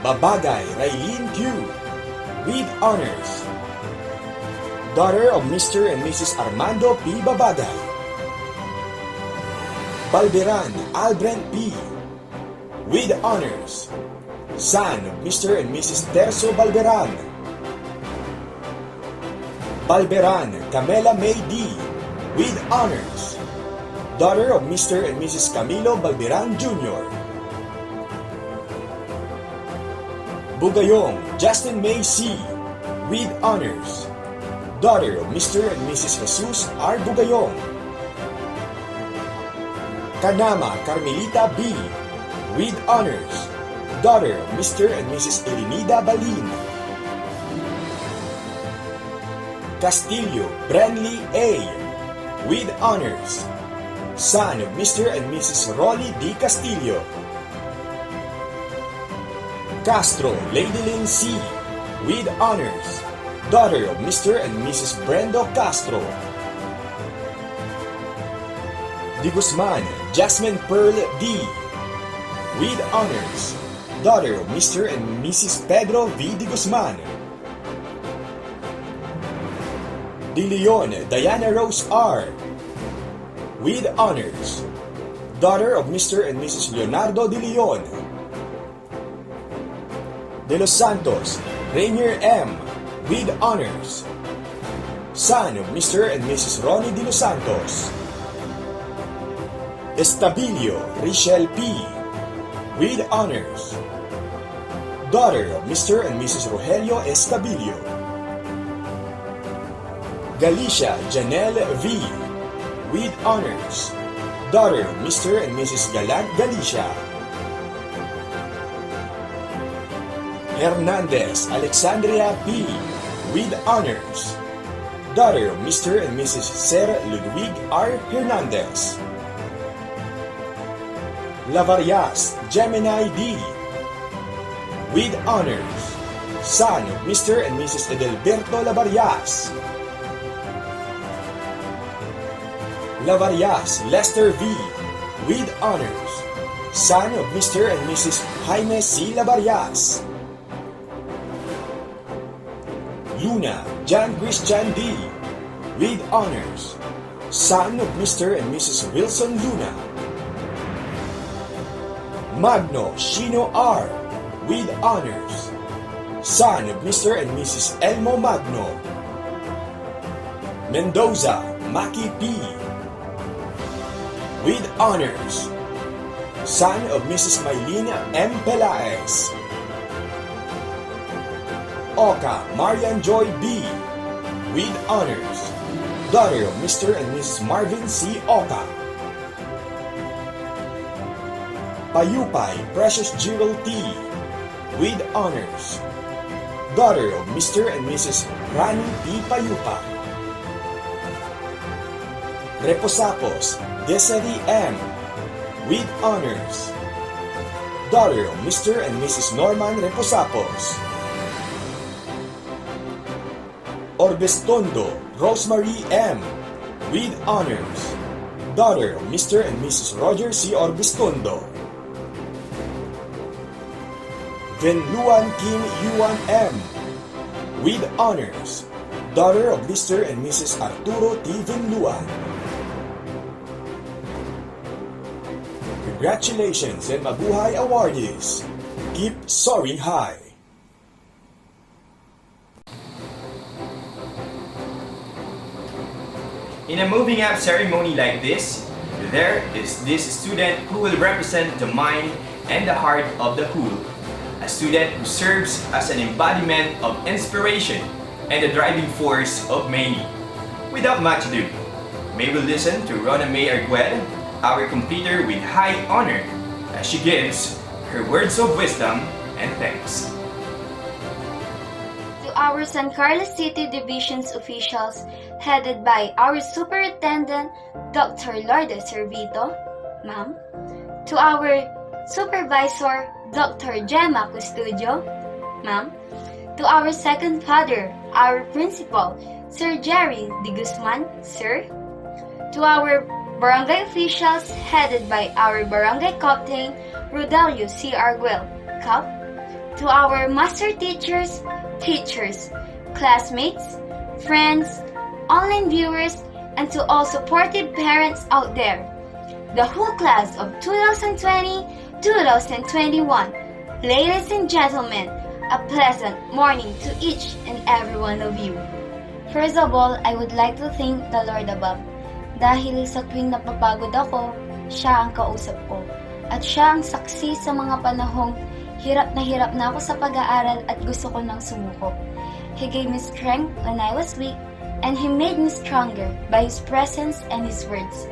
Babagay Raylene Q, with honors, daughter of Mr. and Mrs. Armando P. Babagay. Balberan Albren P, with honors, son of Mr. and Mrs. Terso Balberan. Balberan Camela May D, with honors, daughter of Mr. and Mrs. Camilo Balberan Jr. Bugayong Justin May C, with honors, daughter of Mr. and Mrs. Jesus R. Bugayong. Kanama Carmelita B. with honors, daughter of Mr. and Mrs. Elinida Balin. Castillo Brenly A. with honors, son of Mr. and Mrs. Rolly D. Castillo. Castro Ladylin C. with honors, daughter of Mr. and Mrs. Brendo Castro. De Guzman Jasmine Pearl D. with honors, daughter of Mr. and Mrs. Pedro V. De Guzman. De Leon Diana Rose R. with honors, daughter of Mr. and Mrs. Leonardo De Leon. De Los Santos Rainier M. with honors, son of Mr. and Mrs. Ronnie De Los Santos. Estabilio Richelle P. with honors, daughter of Mr. and Mrs. Rogelio Estabilio. Galicia Janelle V. with honors, daughter of Mr. and Mrs. Galant Galicia. Hernandez Alexandria P. with honors, daughter of Mr. and Mrs. Sir Ludwig R. Hernandez. Lavarias Gemini D. with honors, son of Mr. and Mrs. Edelberto Lavarias. Lavarias Lester V. with honors, son of Mr. and Mrs. Jaime C. Lavarias. Luna John Christian D. with honors, son of Mr. and Mrs. Wilson Luna. Magno Shino R. with honors, son of Mr. and Mrs. Elmo Magno. Mendoza Maki P. with honors, son of Mrs. Maylina M. Pelaez. Oka Marian Joy B. with honors, daughter of Mr. and Mrs. Marvin C. Oka. Payupay Precious Jewel T. with honors, daughter of Mr. and Mrs. Rani P. Payupa. Reposapos Desiree M. with honors, daughter of Mr. and Mrs. Norman Reposapos. Orbestondo Rosemary M. with honors, daughter of Mr. and Mrs. Roger C. Orbestondo. Venluan Kim Yuan M. with honors, daughter of Mr. and Mrs. Arturo T. Venluan. Congratulations and mabuhay awardees! Keep soaring high! In a moving up ceremony like this, there is this student who will represent the mind and the heart of the whole. A student who serves as an embodiment of inspiration and the driving force of many. Without much ado, may we listen to Rona May Arguel, our completer with high honor, as she gives her words of wisdom and thanks. To our San Carlos City Division's officials, headed by our Superintendent, Dr. Lourdes Servito, Ma'am. To our Supervisor, Dr. Gemma Custodio, Ma'am. To our second father, our principal, Sir Jerry De Guzman, Sir. To our barangay officials headed by our barangay captain, Rodelio C. Arguel, Cap. To our master teachers, classmates, friends, online viewers, and to all supportive parents out there. The whole class of 2020-2021. Ladies and gentlemen, a pleasant morning to each and every one of you. First of all, I would like to thank the Lord above. Dahil sa tuwing napapagod ako, siya ang kausap ko. At siya ang saksi sa mga panahong hirap na ako sa pag-aaral at gusto ko nang sumuko. He gave me strength when I was weak, and He made me stronger by His presence and His words.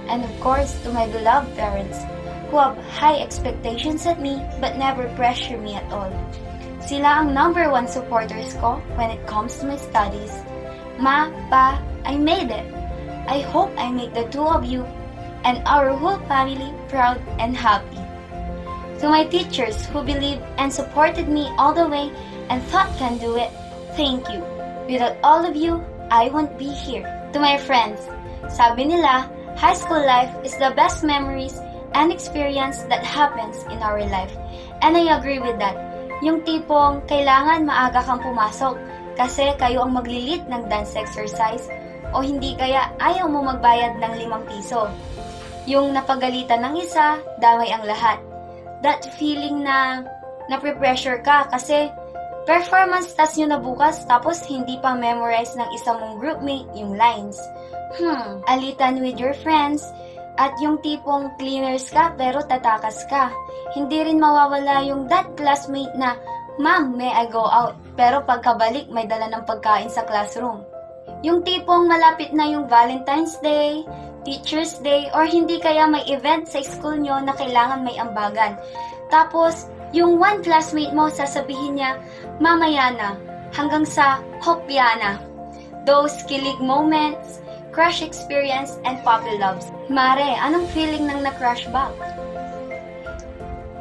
And of course, to my beloved parents, who have high expectations at me but never pressure me at all. Sila ang number one supporters ko when it comes to my studies. Ma, Pa, I made it. I hope I make the two of you and our whole family proud and happy. To my teachers who believed and supported me all the way and thought can do it, thank you. Without all of you, I won't be here. To my friends, sabi nila, high school life is the best memories and experience that happens in our life. And I agree with that. Yung tipong kailangan maaga kang pumasok kasi kayo ang maglilit ng dance exercise o hindi kaya ayaw mo magbayad ng 5 piso. Yung napagalitan ng isa, damay ang lahat. That feeling na nape-pressure ka kasi performance task nyo na bukas tapos hindi pa memorize ng isa mong groupmate yung lines. Alitan with your friends at yung tipong cleaners ka pero tatakas ka. Hindi rin mawawala yung that classmate na, "Ma'am, may I go out?" Pero pagkabalik may dala ng pagkain sa classroom. Yung tipong malapit na yung Valentine's Day, Teacher's Day, or hindi kaya may event sa school nyo na kailangan may ambagan. Tapos, yung one classmate mo sasabihin niya, "Mamaya na," hanggang sa hopya na. Those kilig moments, crush experience, and puppy loves. Mare, anong feeling ng na-crush back?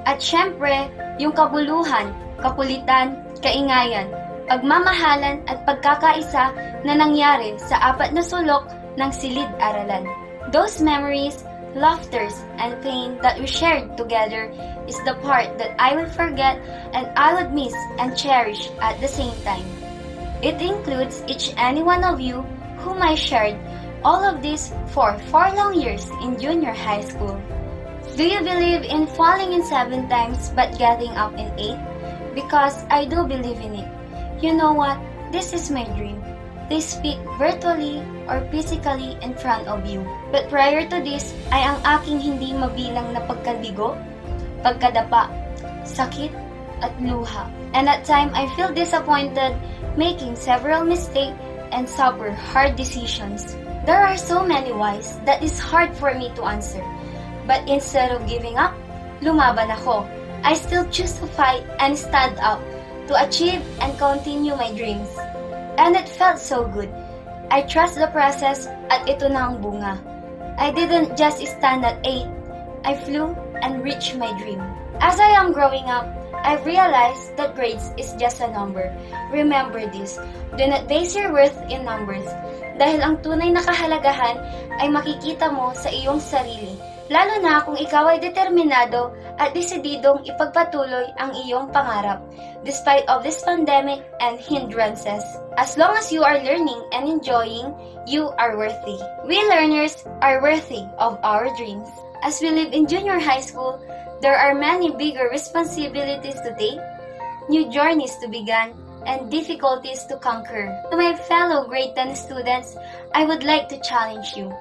At syempre, yung kabuluhan, kakulitan, kaingayan, pagmamahalan at pagkakaisa na nangyari sa 4 na sulok ng silid-aralan. Those memories, laughters, and pain that we shared together is the part that I will forget and I would miss and cherish at the same time. It includes each and one of you whom I shared all of this for 4 long years in junior high school. Do you believe in falling in 7 times but getting up in 8? Because I do believe in it. You know what? This is my dream. They speak virtually or physically in front of you. But prior to this, ay ang aking hindi mabilang na pagkabigo, pagkadapa, sakit, at luha. And at time, I feel disappointed, making several mistakes and suffer hard decisions. There are so many whys that is hard for me to answer. But instead of giving up, lumaban ako. I still choose to fight and stand up to achieve and continue my dreams. And it felt so good. I trust the process at ito na ang bunga. I didn't just stand at 8. I flew and reached my dream. As I am growing up, I realized that grades is just a number. Remember this. Do not base your worth in numbers. Dahil ang tunay na kahalagahan ay makikita mo sa iyong sarili. Lalo na kung ikaw ay determinado at desididong ipagpatuloy ang iyong pangarap, despite of this pandemic and hindrances. As long as you are learning and enjoying, you are worthy. We learners are worthy of our dreams. As we live in junior high school, there are many bigger responsibilities to take, new journeys to begin, and difficulties to conquer. To my fellow grade 10 students, I would like to challenge you.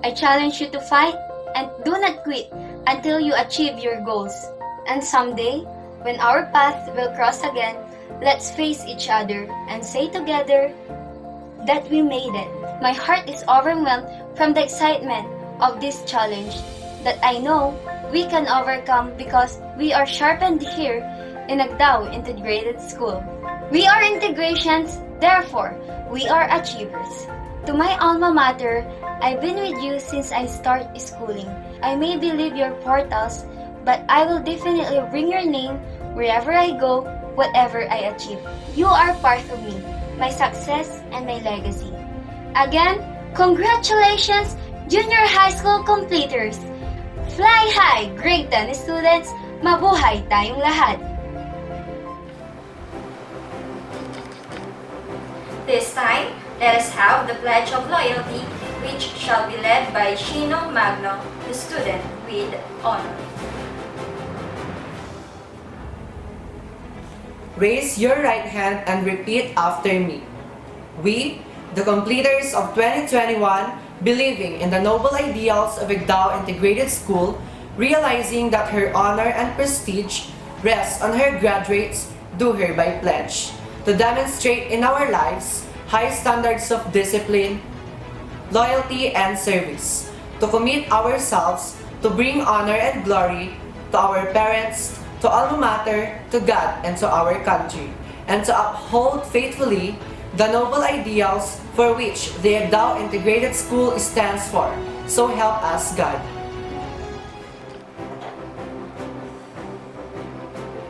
I challenge you to fight and do not quit until you achieve your goals. And someday, when our paths will cross again, let's face each other and say together that we made it. My heart is overwhelmed from the excitement of this challenge that I know we can overcome because we are sharpened here in Agdao Integrated School. We are integrations, therefore, we are achievers. To my alma mater, I've been with you since I start schooling. I may believe your portals, but I will definitely bring your name wherever I go, whatever I achieve. You are part of me, my success and my legacy. Again, congratulations, junior high school completers! Fly high, grade 10 students! Mabuhay tayong lahat! This time, let us have the Pledge of Loyalty, which shall be led by Shino Magno, the student with honor. Raise your right hand and repeat after me. We, the completers of 2021, believing in the noble ideals of Agdao Integrated School, realizing that her honor and prestige rests on her graduates, do hereby pledge to demonstrate in our lives high standards of discipline, loyalty, and service, to commit ourselves to bring honor and glory to our parents, to alma mater, to God, and to our country, and to uphold faithfully the noble ideals for which the Agdao Integrated School stands for. So help us God.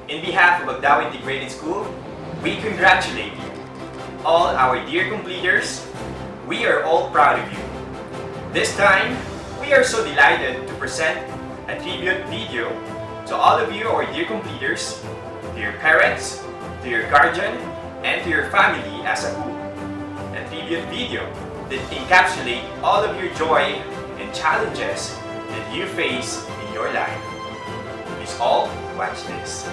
In behalf of Agdao Integrated School, we congratulate you. All our dear completers, we are all proud of you. This time, we are so delighted to present a tribute video to all of you, our dear completers, to your parents, to your guardian, and to your family as a whole. A tribute video that encapsulates all of your joy and challenges that you face in your life. Please all watch this.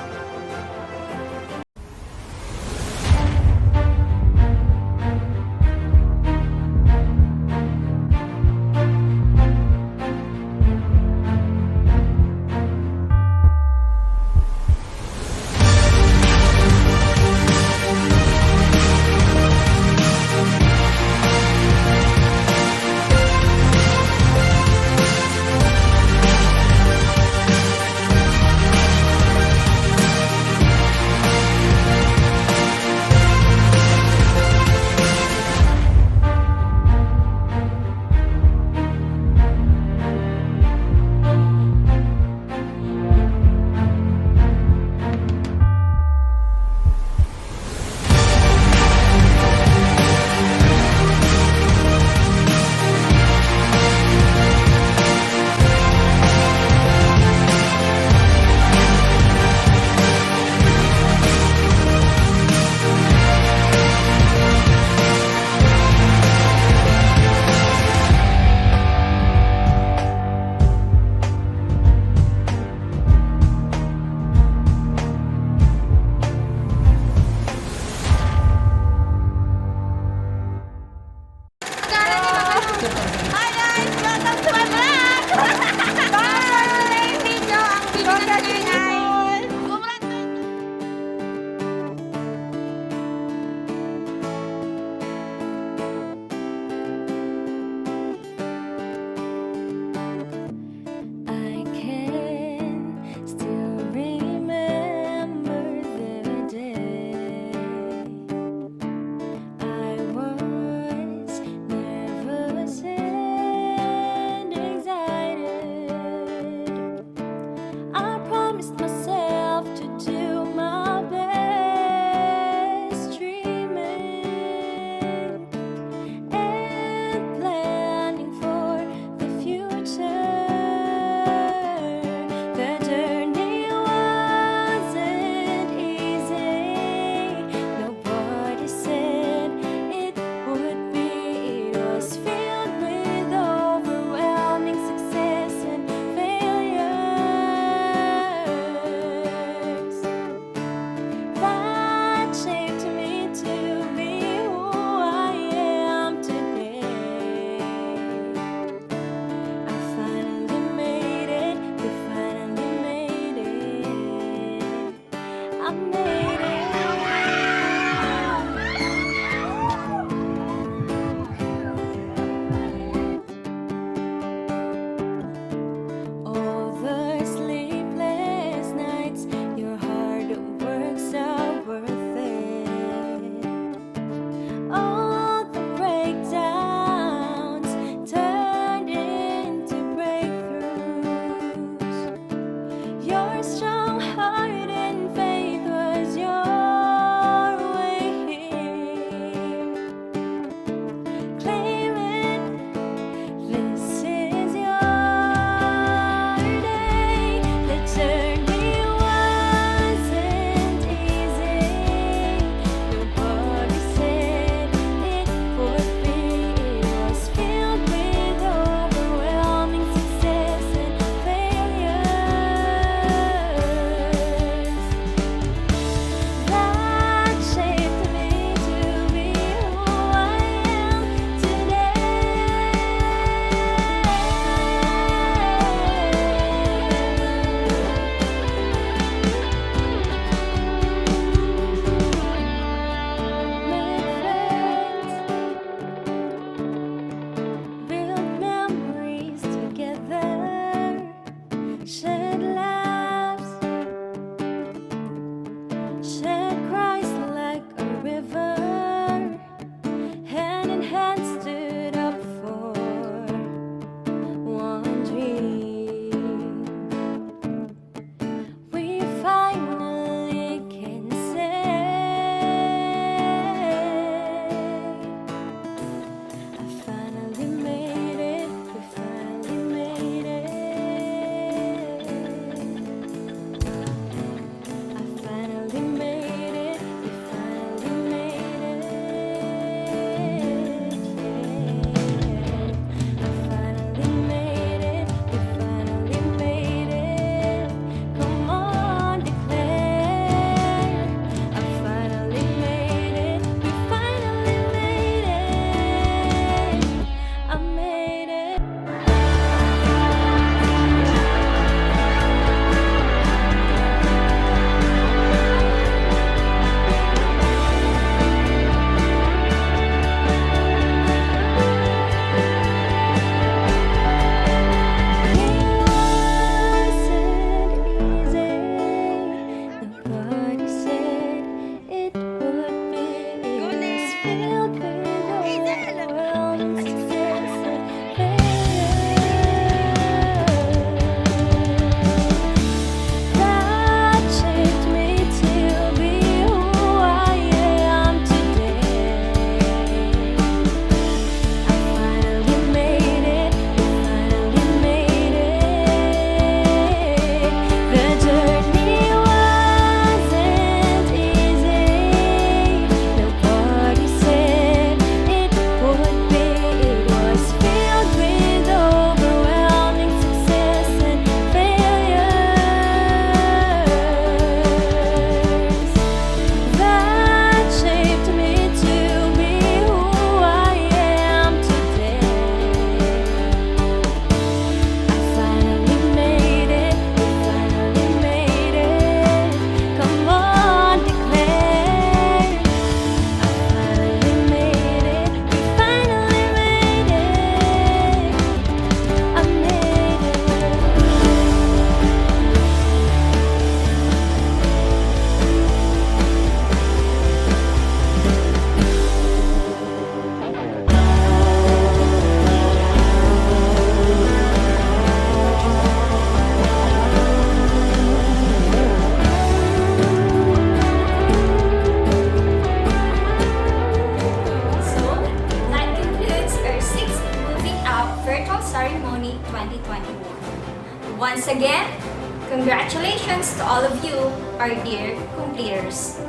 Congratulations to all of you, our dear completers.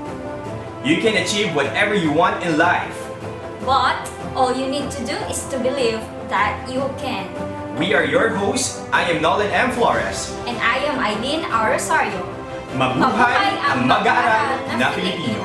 You can achieve whatever you want in life. But all you need to do is to believe that you can. We are your hosts. I am Nolan M. Flores. And I am Aileen R. Rosario. Mabuhay ang mag-aaral na Pilipino.